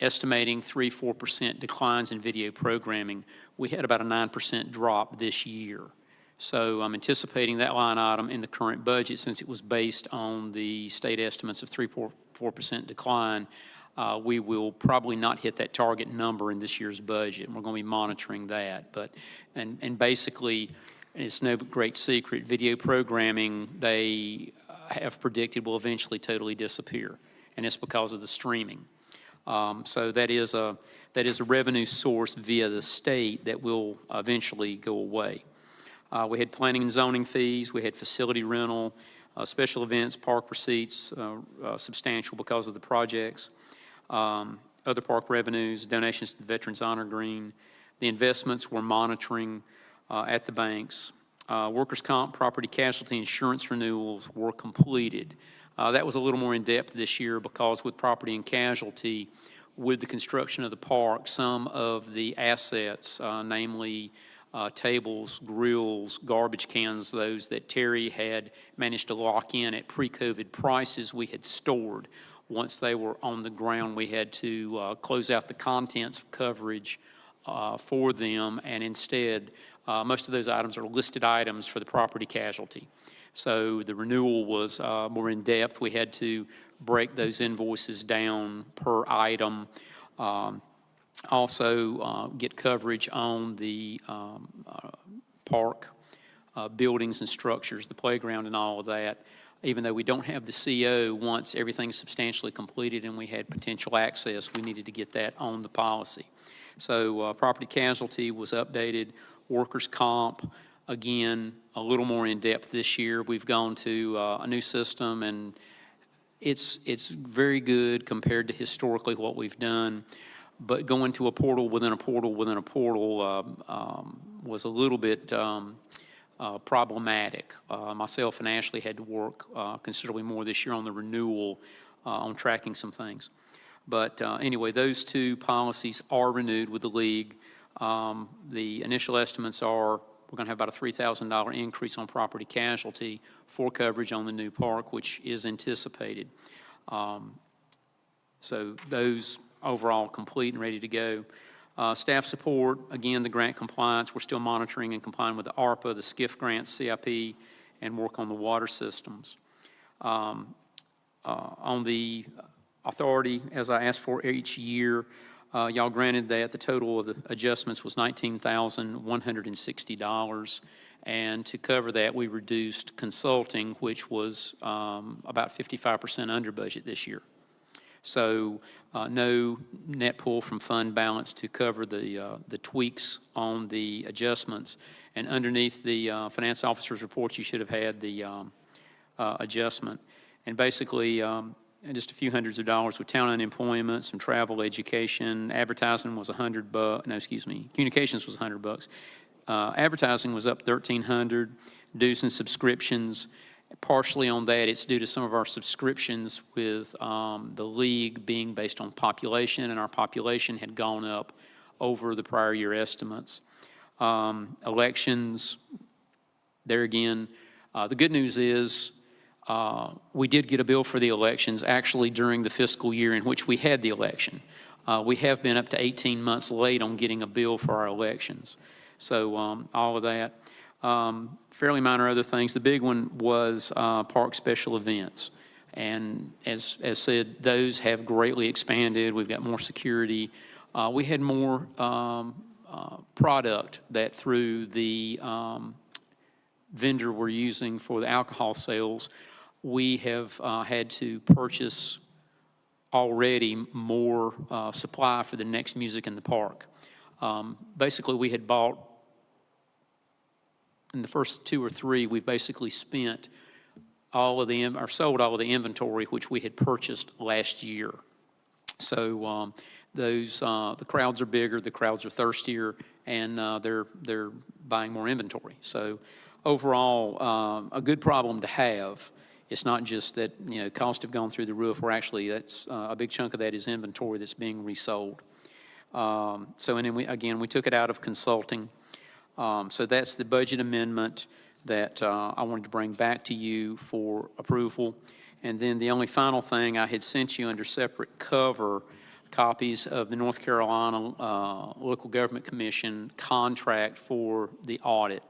estimating 3-4% declines in video programming. We had about a 9% drop this year. So I'm anticipating that line item in the current budget, since it was based on the state estimates of 3-4% decline, we will probably not hit that target number in this year's budget, and we're going to be monitoring that. But, and basically, it's no great secret, video programming, they have predicted will eventually totally disappear, and it's because of the streaming. So that is a revenue source via the state that will eventually go away. We had planning and zoning fees, we had facility rental, special events, park receipts, substantial because of the projects, other park revenues, donations to the Veterans Honor Green. The investments we're monitoring at the banks. Workers' comp, property casualty insurance renewals were completed. That was a little more in-depth this year because with property and casualty, with the construction of the park, some of the assets, namely tables, grills, garbage cans, those that Terry had managed to lock in at pre-COVID prices we had stored. Once they were on the ground, we had to close out the contents coverage for them, and instead, most of those items are listed items for the property casualty. So the renewal was more in-depth. We had to break those invoices down per item. Also get coverage on the park buildings and structures, the playground and all of that. Even though we don't have the CO, once everything's substantially completed and we had potential access, we needed to get that on the policy. So property casualty was updated. Workers' comp, again, a little more in-depth this year. We've gone to a new system, and it's very good compared to historically what we've done. But going to a portal within a portal within a portal was a little bit problematic. Myself and Ashley had to work considerably more this year on the renewal on tracking some things. But anyway, those two policies are renewed with the league. The initial estimates are we're going to have about a $3,000 increase on property casualty for coverage on the new park, which is anticipated. So those overall complete and ready to go. Staff support, again, the grant compliance, we're still monitoring and complying with the ARPA, the SCIF grants, CIP, and work on the water systems. On the authority, as I asked for each year, y'all granted that the total of the adjustments was $19,160, and to cover that, we reduced consulting, which was about 55% under budget this year. So no net pull from fund balance to cover the tweaks on the adjustments. And underneath the finance officer's report, you should have had the adjustment. And basically, just a few hundreds of dollars with town unemployment, some travel, education, advertising was communications was $100. Advertising was up $1,300, dues and subscriptions. Partially on that, it's due to some of our subscriptions with the league being based on population, and our population had gone up over the prior year estimates. Elections, there again, the good news is we did get a bill for the elections actually during the fiscal year in which we had the election. We have been up to 18 months late on getting a bill for our elections. So all of that. Fairly minor other things. The big one was park special events. And as said, those have greatly expanded. We've got more security. We had more product that through the vendor we're using for the alcohol sales, we have had to purchase already more supply for the next music in the park. Basically, we had bought, in the first 2 or 3, we've basically spent all of the, or sold all of the inventory which we had purchased last year. So the crowds are bigger, the crowds are thirstier, and they're buying more inventory. So overall, a good problem to have. It's not just that, costs have gone through the roof, or actually that's a big chunk of that is inventory that's being resold. And then we took it out of consulting. So that's the budget amendment that I wanted to bring back to you for approval. And then the only final thing, I had sent you under separate cover copies of the North Carolina Local Government Commission contract for the audit.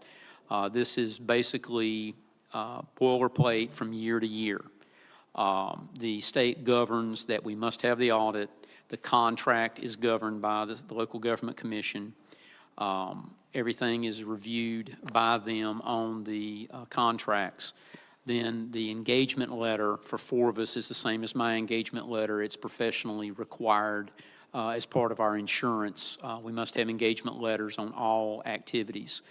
This is basically boilerplate from year to year. The state governs that we must have the audit. The contract is governed by the Local Government Commission. Everything is reviewed by them on the contracts. Then the engagement letter for 4 of us is the same as my engagement letter. It's professionally required as part of our insurance. We must have engagement letters on all activities.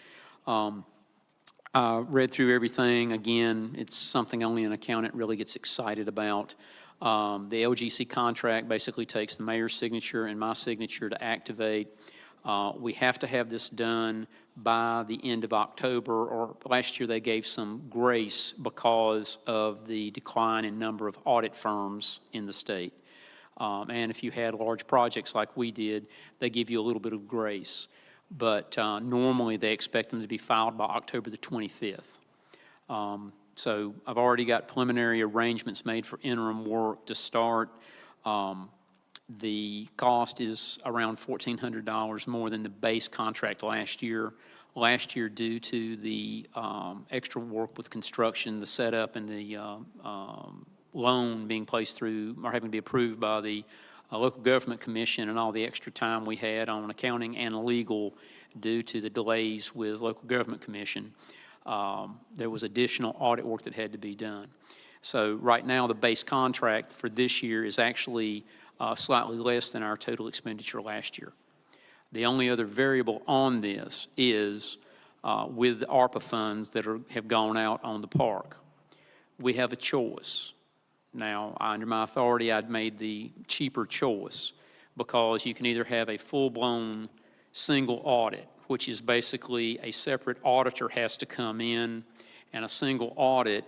I read through everything. Again, it's something only an accountant really gets excited about. The LGC contract basically takes the mayor's signature and my signature to activate. We have to have this done by the end of October, or last year they gave some grace because of the decline in number of audit firms in the state. And if you had large projects like we did, they give you a little bit of grace. But normally they expect them to be filed by October the 25th. So I've already got preliminary arrangements made for interim work to start. The cost is around $1,400 more than the base contract last year. Last year, due to the extra work with construction, the setup, and the loan being placed through, or having to be approved by the Local Government Commission, and all the extra time we had on accounting and legal due to the delays with Local Government Commission, there was additional audit work that had to be done. So right now, the base contract for this year is actually slightly less than our total expenditure last year. The only other variable on this is with the ARPA funds that have gone out on the park. We have a choice. Now, under my authority, I'd made the cheaper choice because you can either have a full-blown single audit, which is basically a separate auditor has to come in, and a single audit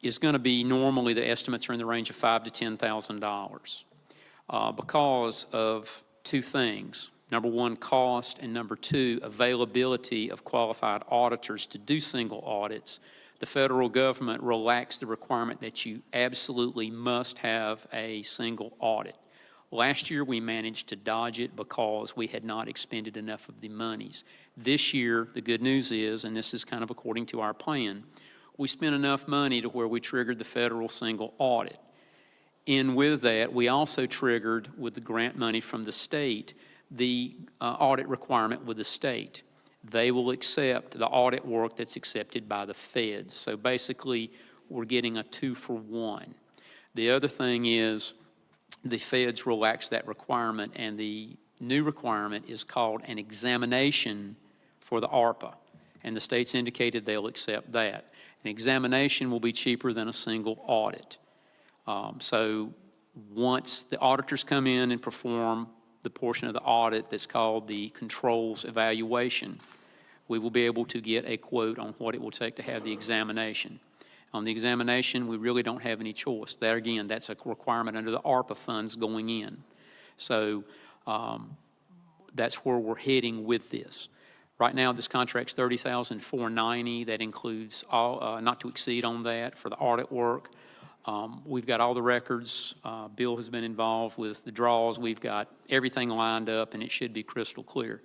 is going to be normally the estimates are in the range of $5,000 to $10,000 because of 2 things. Number 1, cost, and number 2, availability of qualified auditors to do single audits. The federal government relaxed the requirement that you absolutely must have a single audit. Last year, we managed to dodge it because we had not expended enough of the monies. This year, the good news is, and this is kind of according to our plan, we spent enough money to where we triggered the federal single audit. In with that, we also triggered, with the grant money from the state, the audit requirement with the state. They will accept the audit work that's accepted by the feds. So basically, we're getting a 2-for-1. The other thing is, the feds relaxed that requirement, and the new requirement is called an examination for the ARPA, and the states indicated they'll accept that. An examination will be cheaper than a single audit. So once the auditors come in and perform the portion of the audit that's called the controls evaluation, we will be able to get a quote on what it will take to have the examination. On the examination, we really don't have any choice. There again, that's a requirement under the ARPA funds going in. So that's where we're heading with this. Right now, this contract's $30,490. That includes all, not to exceed on that for the audit work. We've got all the records. Bill has been involved with the draws. We've got everything lined up, and it should be crystal clear.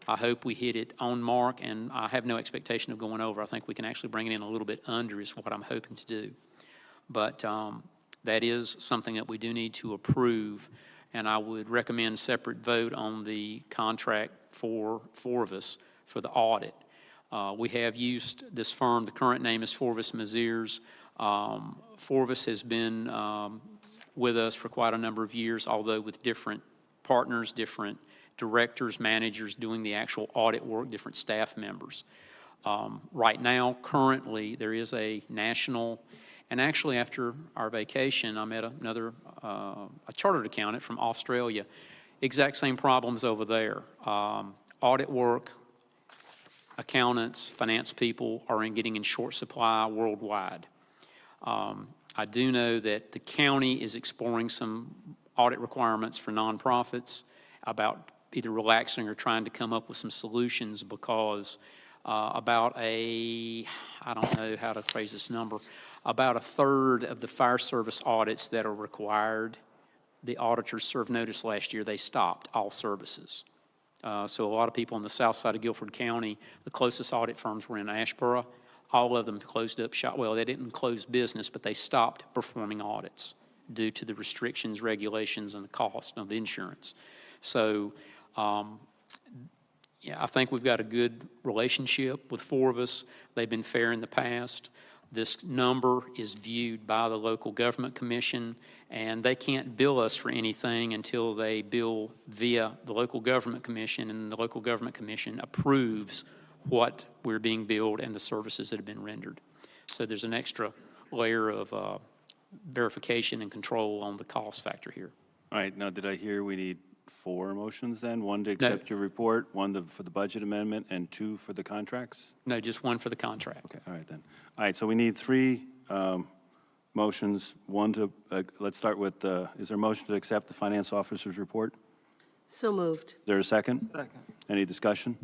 I hope we hit it on mark, and I have no expectation of going over. I think we can actually bring it in a little bit under is what I'm hoping to do. But that is something that we do need to approve, and I would recommend separate vote on the contract for Forvis for the audit. We have used this firm. The current name is Forvis Maziers. Forvis has been with us for quite a number of years, although with different partners, different directors, managers doing the actual audit work, different staff members. Right now, currently, there is a national, and actually after our vacation, I met another, a chartered accountant from Australia. Exact same problems over there. Audit work, accountants, finance people are getting in short supply worldwide. I do know that the county is exploring some audit requirements for nonprofits about either relaxing or trying to come up with some solutions, because about I don't know how to phrase this number, about a third of the fire service audits that are required, the auditors served notice last year, they stopped all services. So a lot of people on the south side of Guilford County, the closest audit firms were in Ashboro. All of them closed up shop. Well, they didn't close business, but they stopped performing audits due to the restrictions, regulations, and the cost of the insurance. So, yeah, I think we've got a good relationship with Forvis. They've been fair in the past. This number is viewed by the local government commission, and they can't bill us for anything until they bill via the local government commission, and the local government commission approves what we're being billed and the services that have been rendered. So there's an extra layer of verification and control on the cost factor here. All right, now did I hear we need 4 motions then? One to accept your report, one for the budget amendment, and 2 for the contracts? No, just one for the contract. Okay, all right then. All right, so we need 3 motions. One to, let's start with, is there a motion to accept the finance officer's report? So moved. Is there a second? Second. Any discussion?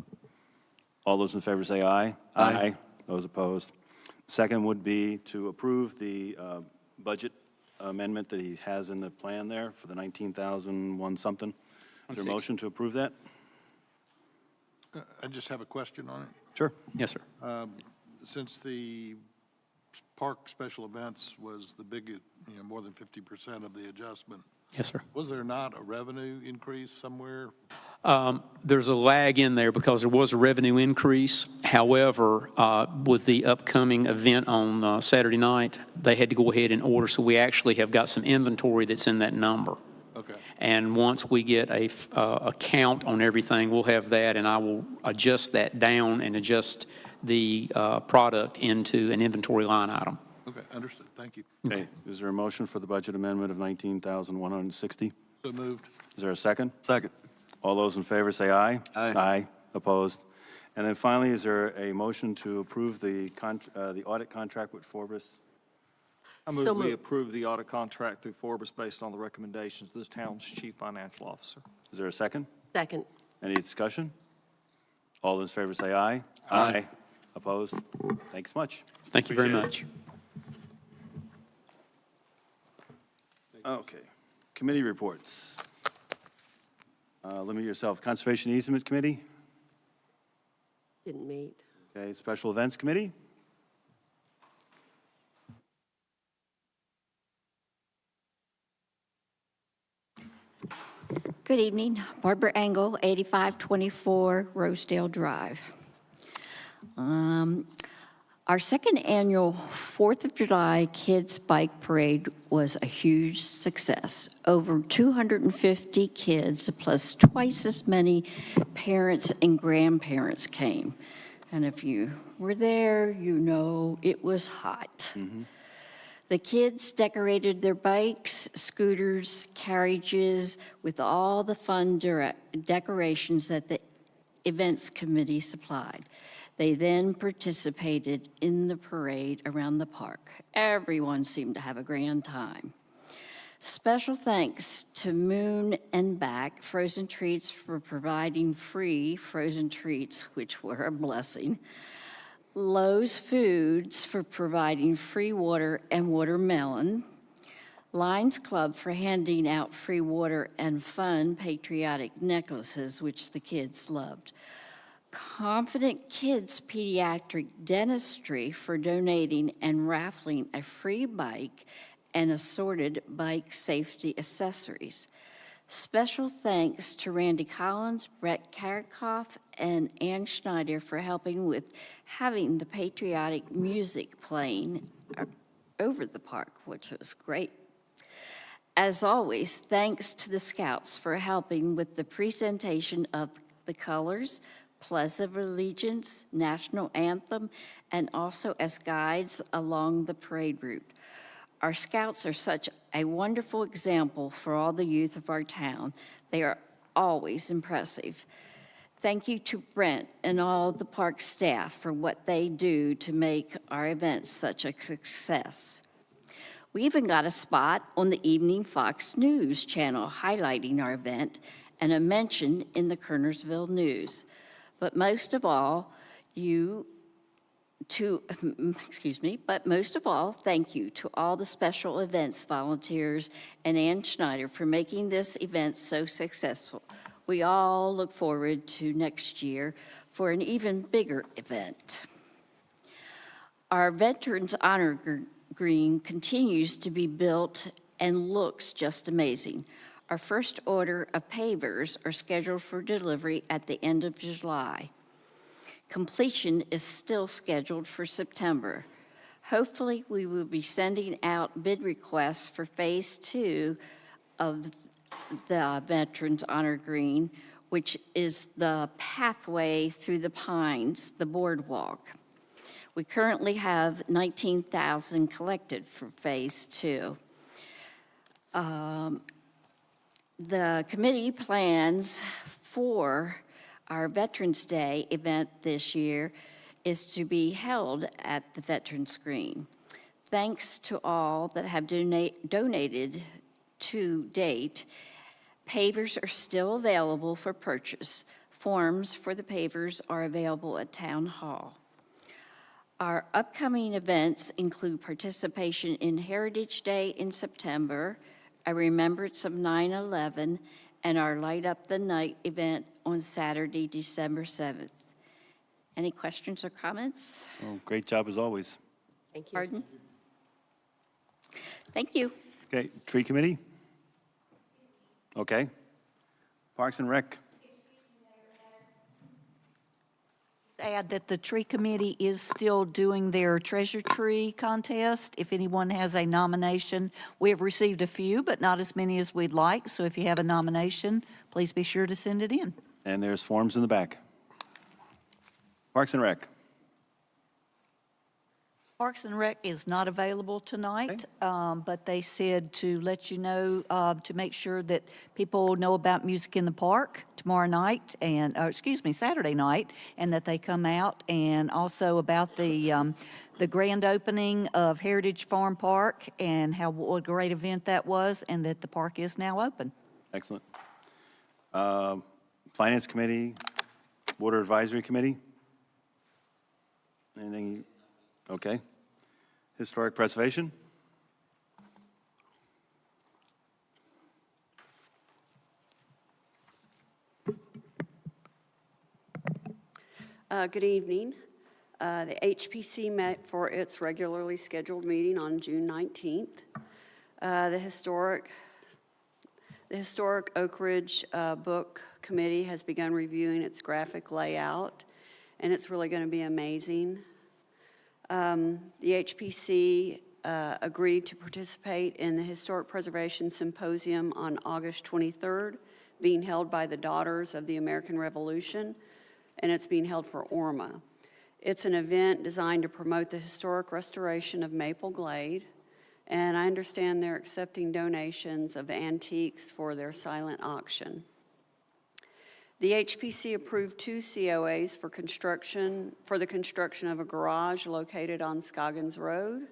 All those in favor say aye. Aye. Those opposed? Second would be to approve the budget amendment that he has in the plan there for the 19,001 something. Is there a motion to approve that? I just have a question on it. Sure. Yes, sir. Since the park special events was the big, more than 50% of the adjustment, Yes, sir. was there not a revenue increase somewhere? There's a lag in there because there was a revenue increase. However, with the upcoming event on Saturday night, they had to go ahead and order, so we actually have got some inventory that's in that number. Okay. And once we get a count on everything, we'll have that, and I will adjust that down and adjust the product into an inventory line item. Okay, understood. Thank you. Okay, is there a motion for the budget amendment of 19,160? So moved. Is there a second? Second. All those in favor say aye. Aye. Aye. Opposed? And then finally, is there a motion to approve the audit contract with Forvis? I So move we moved. approve the audit contract through Forvis based on the recommendations of this town's chief financial officer. Is there a second? Second. Any discussion? All those in favor say aye. Aye. Opposed? Thanks much. Thank you very Appreciate much. it. Okay. Committee reports. Limit yourself. Conservation Easement Committee? Didn't meet. Okay. Special Events Committee? Good evening. Barbara Engel, 8524 Rosedale Drive. Our second annual 4th of July Kids Bike Parade was a huge success. Over 250 kids, plus twice as many parents and grandparents came. And if you were there, you know it was hot. The kids decorated their bikes, scooters, carriages with all the fun decorations that the events committee supplied. They then participated in the parade around the park. Everyone seemed to have a grand time. Special thanks to Moon and Back Frozen Treats for providing free frozen treats, which were a blessing. Lowe's Foods for providing free water and watermelon. Lions Club for handing out free water and fun patriotic necklaces, which the kids loved. Confident Kids Pediatric Dentistry for donating and raffling a free bike and assorted bike safety accessories. Special thanks to Randy Collins, Brett Karakoff, and Ann Schneider for helping with having the patriotic music playing over the park, which was great. As always, thanks to the Scouts for helping with the presentation of the colors, Pledge of Allegiance, National Anthem, and also as guides along the parade route. Our Scouts are such a wonderful example for all the youth of our town. They are always impressive. Thank you to Brent and all the park staff for what they do to make our events such a success. We even got a spot on the Evening Fox News channel highlighting our event and a mention in the Kernersville News. But most of all, thank you to all the special events volunteers and Ann Schneider for making this event so successful. We all look forward to next year for an even bigger event. Our Veterans Honor Green continues to be built and looks just amazing. Our first order of pavers are scheduled for delivery at the end of July. Completion is still scheduled for September. Hopefully, we will be sending out bid requests for Phase 2 of the Veterans Honor Green, which is the pathway through the Pines, the boardwalk. We currently have $19,000 collected for Phase 2. The committee plans for our Veterans Day event this year is to be held at the Veterans Green. Thanks to all that have donated to date, pavers are still available for purchase. Forms for the pavers are available at Town Hall. Our upcoming events include participation in Heritage Day in September, a remembrance of 9/11, and our Light Up the Night event on Saturday, December 7th. Any questions or comments? Oh, great job as always. Thank you. Pardon? Thank you. Okay, Tree Committee? Okay. Parks and Rec? Add that the tree committee is still doing their treasure tree contest. If anyone has a nomination, we have received a few, but not as many as we'd like. So if you have a nomination, please be sure to send it in. And there's forms in the back. Parks and Rec? Parks and Rec is not available tonight, but they said to let you know, to make sure that people know about Music in the Park tomorrow night, and, Saturday night, and that they come out, and also about the grand opening of Heritage Farm Park, and what a great event that was, and that the park is now open. Excellent. Finance Committee, Water Advisory Committee? Anything? Okay. Historic Preservation? Good evening. The HPC met for its regularly scheduled meeting on June 19th. The Historic Oak Ridge Book Committee has begun reviewing its graphic layout, and it's really going to be amazing. The HPC agreed to participate in the Historic Preservation Symposium on August 23rd, being held by the Daughters of the American Revolution, and it's being held for ORMA. It's an event designed to promote the historic restoration of Maple Glade, and I understand they're accepting donations of antiques for their silent auction. The HPC approved 2 COAs for the construction of a garage located on Scoggins Road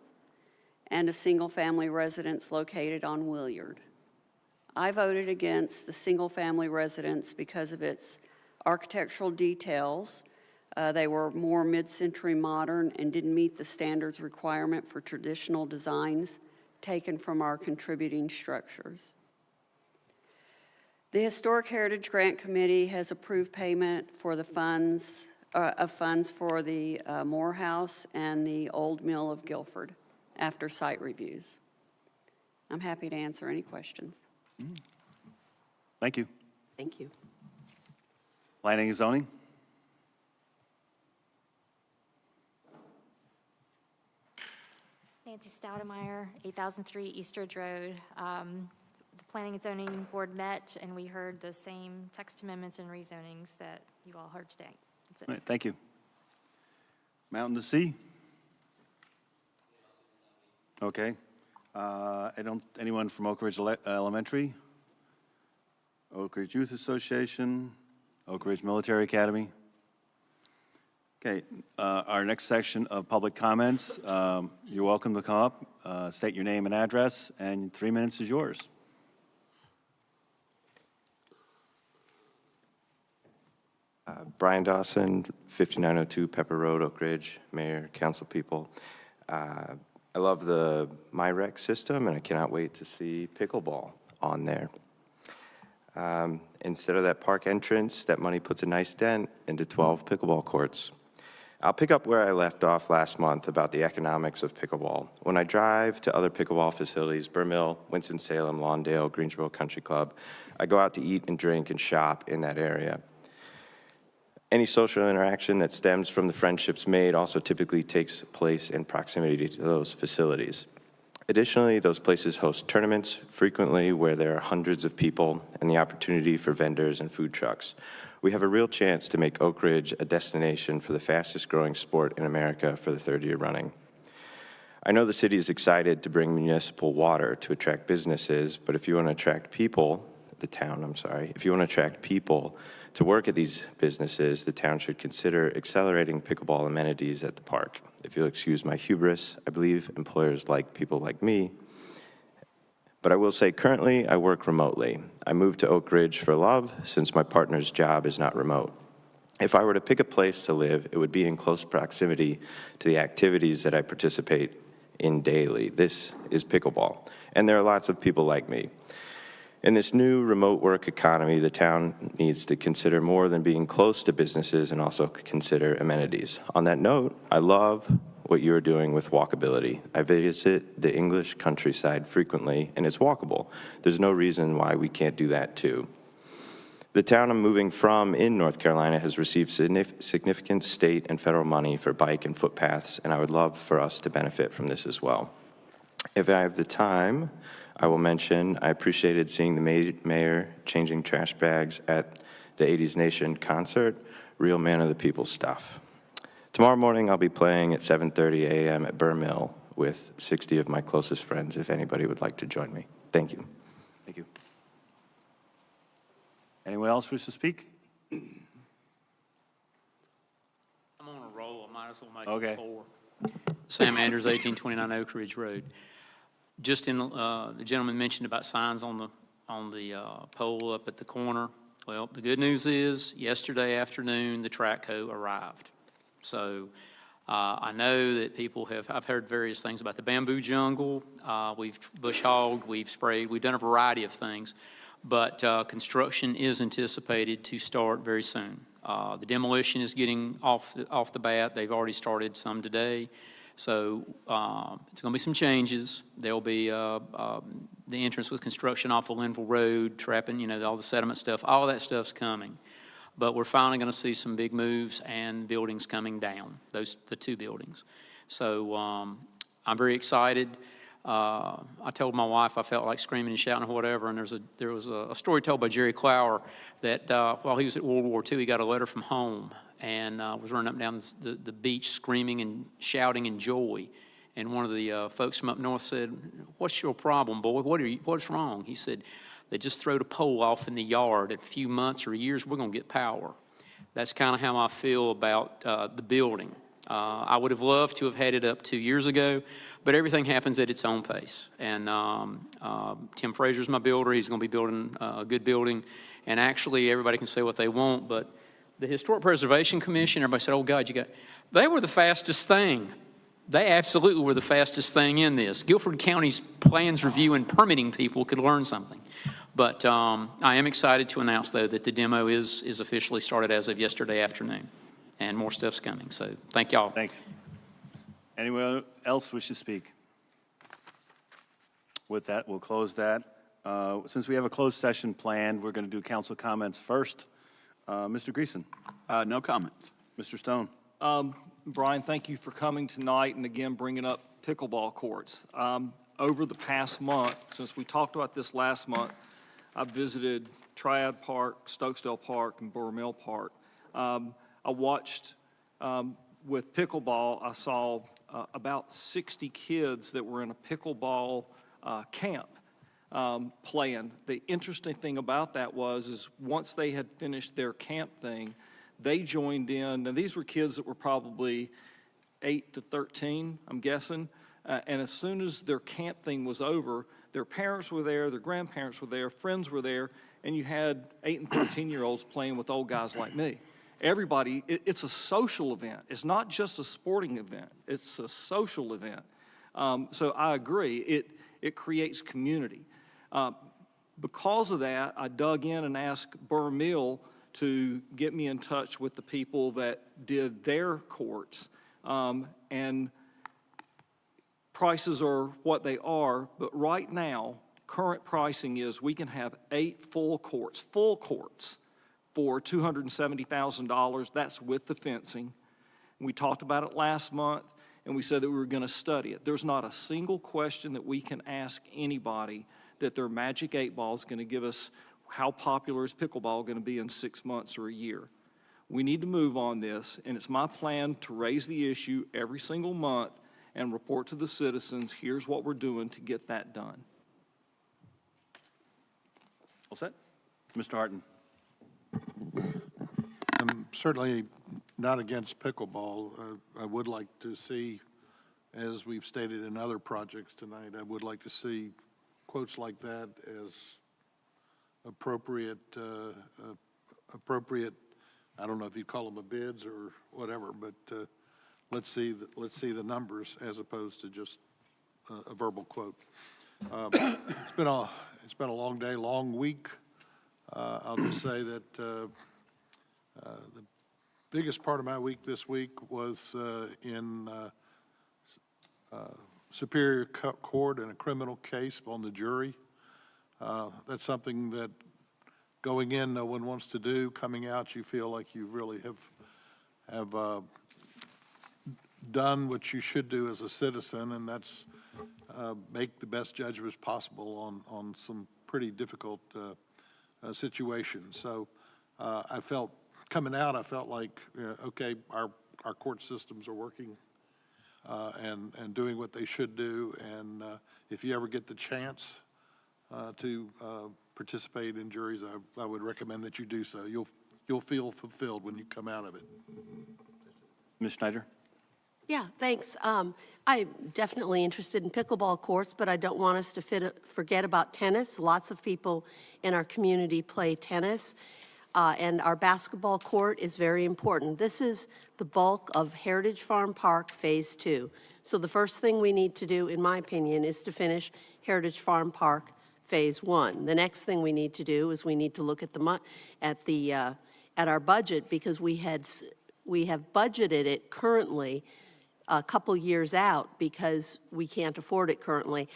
and a single-family residence located on Williard. I voted against the single-family residence because of its architectural details. They were more mid-century modern and didn't meet the standards requirement for traditional designs taken from our contributing structures. The Historic Heritage Grant Committee has approved payment for the funds for the Morehouse and the Old Mill of Guilford after site reviews. I'm happy to answer any questions. Thank you. Thank you. Planning and zoning? Nancy Stoudemeyer, 8003 Eastridge Road. The Planning and Zoning Board met, and we heard the same text amendments and rezonings that you all heard today. That's it. All right, thank you. Mountain to Sea? Okay. Anyone from Oak Ridge Elementary? Oak Ridge Youth Association? Oak Ridge Military Academy? Okay, our next section of public comments, you're welcome to come up, state your name and address, and 3 minutes is yours. Brian Dawson, 5902 Pepper Road, Oak Ridge, Mayor, Council people. I love the MyRec system, and I cannot wait to see pickleball on there. Instead of that park entrance, that money puts a nice dent into 12 pickleball courts. I'll pick up where I left off last month about the economics of pickleball. When I drive to other pickleball facilities, Burr Mill, Winston-Salem, Lawndale, Greensboro Country Club, I go out to eat and drink and shop in that area. Any social interaction that stems from the friendships made also typically takes place in proximity to those facilities. Additionally, those places host tournaments frequently where there are hundreds of people and the opportunity for vendors and food trucks. We have a real chance to make Oak Ridge a destination for the fastest growing sport in America for the 3rd year running. I know the city is excited to bring municipal water to attract businesses, but if you want to attract people, if you want to attract people to work at these businesses, the town should consider accelerating pickleball amenities at the park. If you'll excuse my hubris, I believe employers like people like me. But I will say currently I work remotely. I moved to Oak Ridge for love since my partner's job is not remote. If I were to pick a place to live, it would be in close proximity to the activities that I participate in daily. This is pickleball, and there are lots of people like me. In this new remote work economy, the town needs to consider more than being close to businesses and also consider amenities. On that note, I love what you're doing with walkability. I visit the English countryside frequently, and it's walkable. There's no reason why we can't do that too. The town I'm moving from in North Carolina has received significant state and federal money for bike and footpaths, and I would love for us to benefit from this as well. If I have the time, I will mention I appreciated seeing the mayor changing trash bags at the 80s Nation concert. Real man of the people stuff. Tomorrow morning, I'll be playing at 7:30 a.m. at Burr Mill with 60 of my closest friends, if anybody would like to join me. Thank you. Thank you. Anyone else wish to speak? I'm on a roll, I might as well make Okay. it 4. Sam Andrews, 1829 Oak Ridge Road. Just in, the gentleman mentioned about signs on the pole up at the corner. Well, the good news is, yesterday afternoon, the Tratco arrived. So I know that people I've heard various things about the bamboo jungle. We've bush hogged, we've sprayed, we've done a variety of things. But construction is anticipated to start very soon. The demolition is getting off the bat. They've already started some today. So it's going to be some changes. There'll be the entrance with construction off of Linville Road, trapping, all the sediment stuff. All that stuff's coming. But we're finally going to see some big moves and buildings coming down, the 2 buildings. So I'm very excited. I told my wife I felt like screaming and shouting or whatever, and there was a story told by Jerry Clower that while he was at World War II, he got a letter from home and was running up and down the beach screaming and shouting in joy. And one of the folks from up north said, "What's your problem, boy? What's wrong?" He said, "They just throwed a pole off in the yard. In a few months or years, we're going to get power." That's kind of how I feel about the building. I would have loved to have had it up 2 years ago, but everything happens at its own pace. And Tim Frazier's my builder. He's going to be building a good building. And actually, everybody can say what they want, but the Historic Preservation Commission, everybody said, "Oh, God, they were the fastest thing." They absolutely were the fastest thing in this. Guilford County's plans review and permitting people could learn something. But I am excited to announce, though, that the demo is officially started as of yesterday afternoon, and more stuff's coming. So thank y'all. Thanks. Anyone else wish to speak? With that, we'll close that. Since we have a closed session planned, we're going to do council comments first. Mr. Greason. No comments. Mr. Stone. Brian, thank you for coming tonight and again bringing up pickleball courts. Over the past month, since we talked about this last month, I've visited Triad Park, Stokesdale Park, and Burr Mill Park. I watched with pickleball, I saw about 60 kids that were in a pickleball camp playing. The interesting thing about that is once they had finished their camp thing, they joined in, and these were kids that were probably 8 to 13, I'm guessing, and as soon as their camp thing was over, their parents were there, their grandparents were there, friends were there, and you had 8 and 13-year-olds playing with old guys like me. Everybody, it's a social event. It's not just a sporting event. It's a social event. So I agree. It creates community. Because of that, I dug in and asked Burr Mill to get me in touch with the people that did their courts. And prices are what they are, but right now, current pricing is we can have 8 full courts for $270,000. That's with the fencing. We talked about it last month, and we said that we were going to study it. There's not a single question that we can ask anybody that their Magic 8 Ball is going to give us how popular is pickleball going to be in 6 months or a year. We need to move on this, and it's my plan to raise the issue every single month and report to the citizens, here's what we're doing to get that done. All set? Mr. Harton. I'm certainly not against pickleball. I would like to see, as we've stated in other projects tonight, I would like to see quotes like that as appropriate, I don't know if you'd call them bids or whatever, but let's see the numbers as opposed to just a verbal quote. It's been a long day, long week. I'll just say that the biggest part of my week this week was in Superior Court in a criminal case on the jury. That's something that going in no one wants to do. Coming out, you feel like you really have done what you should do as a citizen, and that's make the best judgments possible on some pretty difficult situations. So I felt, coming out, I felt like, okay, our court systems are working and doing what they should do, and if you ever get the chance to participate in juries, I would recommend that you do so. You'll feel fulfilled when you come out of it. Ms. Schneider? Yeah, thanks. I'm definitely interested in pickleball courts, but I don't want us to forget about tennis. Lots of people in our community play tennis, and our basketball court is very important. This is the bulk of Heritage Farm Park Phase 2. So the first thing we need to do, in my opinion, is to finish Heritage Farm Park Phase 1. The next thing we need to do is we need to look at at our budget, because we have budgeted it currently a couple years out because we can't afford it currently.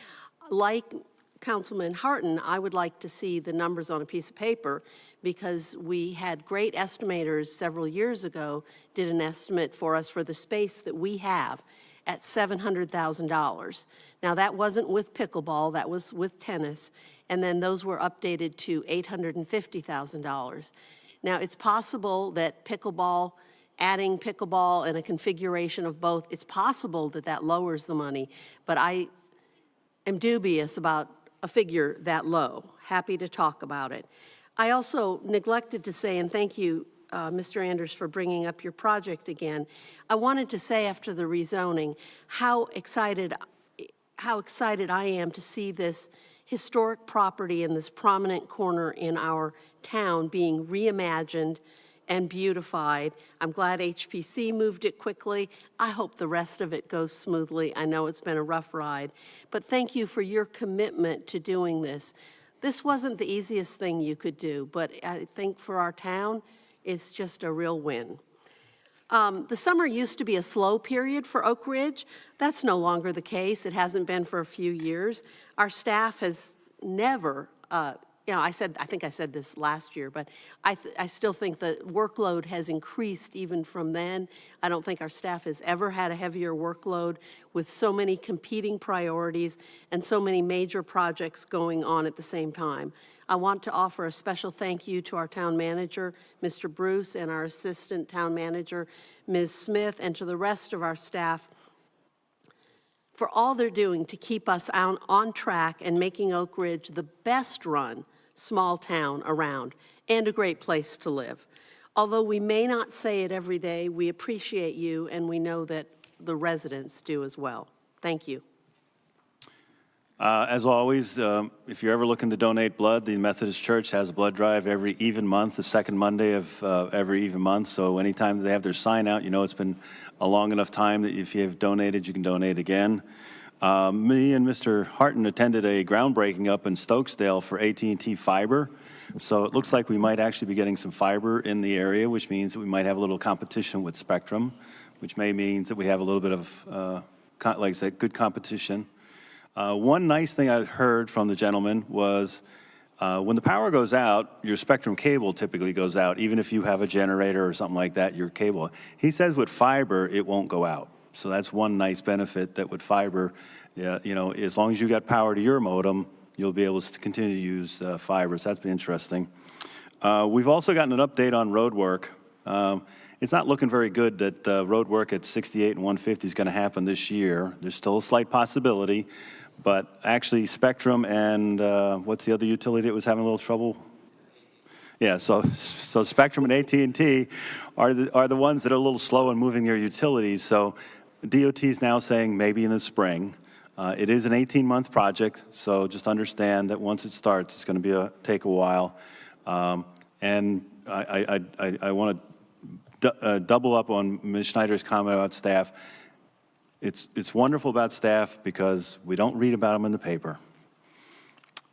Like Councilman Harton, I would like to see the numbers on a piece of paper, because we had great estimators several years ago did an estimate for us for the space that we have at $700,000. Now, that wasn't with pickleball, that was with tennis, and then those were updated to $850,000. Now, it's possible that adding pickleball and a configuration of both, it's possible that that lowers the money, but I am dubious about a figure that low. Happy to talk about it. I also neglected to say, and thank you, Mr. Anders, for bringing up your project again. I wanted to say after the rezoning how excited I am to see this historic property in this prominent corner in our town being reimagined and beautified. I'm glad HPC moved it quickly. I hope the rest of it goes smoothly. I know it's been a rough ride, but thank you for your commitment to doing this. This wasn't the easiest thing you could do, but I think for our town, it's just a real win. The summer used to be a slow period for Oak Ridge. That's no longer the case. It hasn't been for a few years. Our staff has never, I think I said this last year, but I still think the workload has increased even from then. I don't think our staff has ever had a heavier workload with so many competing priorities and so many major projects going on at the same time. I want to offer a special thank you to our town manager, Mr. Bruce, and our assistant town manager, Ms. Smith, and to the rest of our staff for all they're doing to keep us on track and making Oak Ridge the best run small town around and a great place to live. Although we may not say it every day, we appreciate you and we know that the residents do as well. Thank you. As always, if you're ever looking to donate blood, the Methodist Church has a blood drive every even month, the second Monday of every even month. So anytime they have their sign out, you know it's been a long enough time that if you have donated, you can donate again. Me and Mr. Harton attended a groundbreaking up in Stokesdale for AT&T Fiber. So it looks like we might actually be getting some fiber in the area, which means that we might have a little competition with Spectrum, which may mean that we have a little bit of, like I said, good competition. One nice thing I heard from the gentleman was when the power goes out, your Spectrum cable typically goes out, even if you have a generator or something like that, your cable. He says with fiber, it won't go out. So that's one nice benefit, that with fiber, as long as you got power to your modem, you'll be able to continue to use fiber. So that's been interesting. We've also gotten an update on road work. It's not looking very good that road work at 68 and 150 is going to happen this year. There's still a slight possibility. But actually, Spectrum and what's the other utility that was having a little trouble? Yeah, so Spectrum and AT&T are the ones that are a little slow in moving their utilities. So DOT is now saying maybe in the spring. It is an 18-month project, so just understand that once it starts, it's going to take a while. And I want to double up on Ms. Schneider's comment about staff. It's wonderful about staff because we don't read about them in the paper.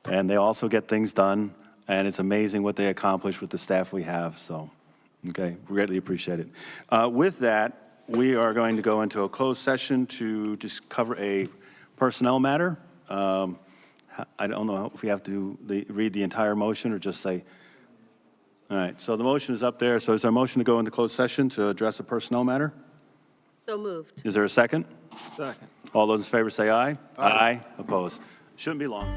And they also get things done, and it's amazing what they accomplish with the staff we have. So, okay, greatly appreciate it. With that, we are going to go into a closed session to just cover a personnel matter. I don't know if we have to read the entire motion or just say, all right, so the motion is up there. So is there a motion to go into closed session to address a personnel matter? So moved. Is there a second? Second. All those in favor say aye. Aye. Opposed. Shouldn't be long.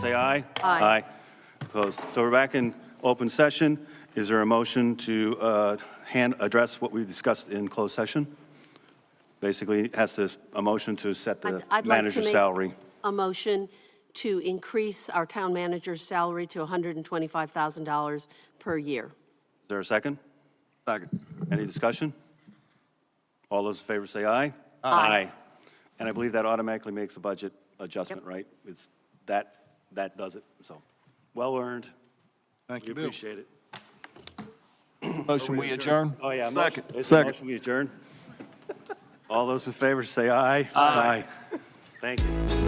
say aye. Aye. Opposed? So we're back in open session. Is there a motion to address what we discussed in closed session? Basically, it has to, a motion to set the I'd like to manager's make salary. a motion to increase our town manager's salary to $125,000 per year. Is there a second? Second. Any discussion? All those in favor say aye. Aye. And I believe that automatically makes a budget adjustment, right? It's that does it, so, well earned. Thank We you, Bill. appreciate it. Motion we adjourn? Oh, yeah. Second. It's a Second. motion we adjourn. All those in favor say aye. Aye. Thank you.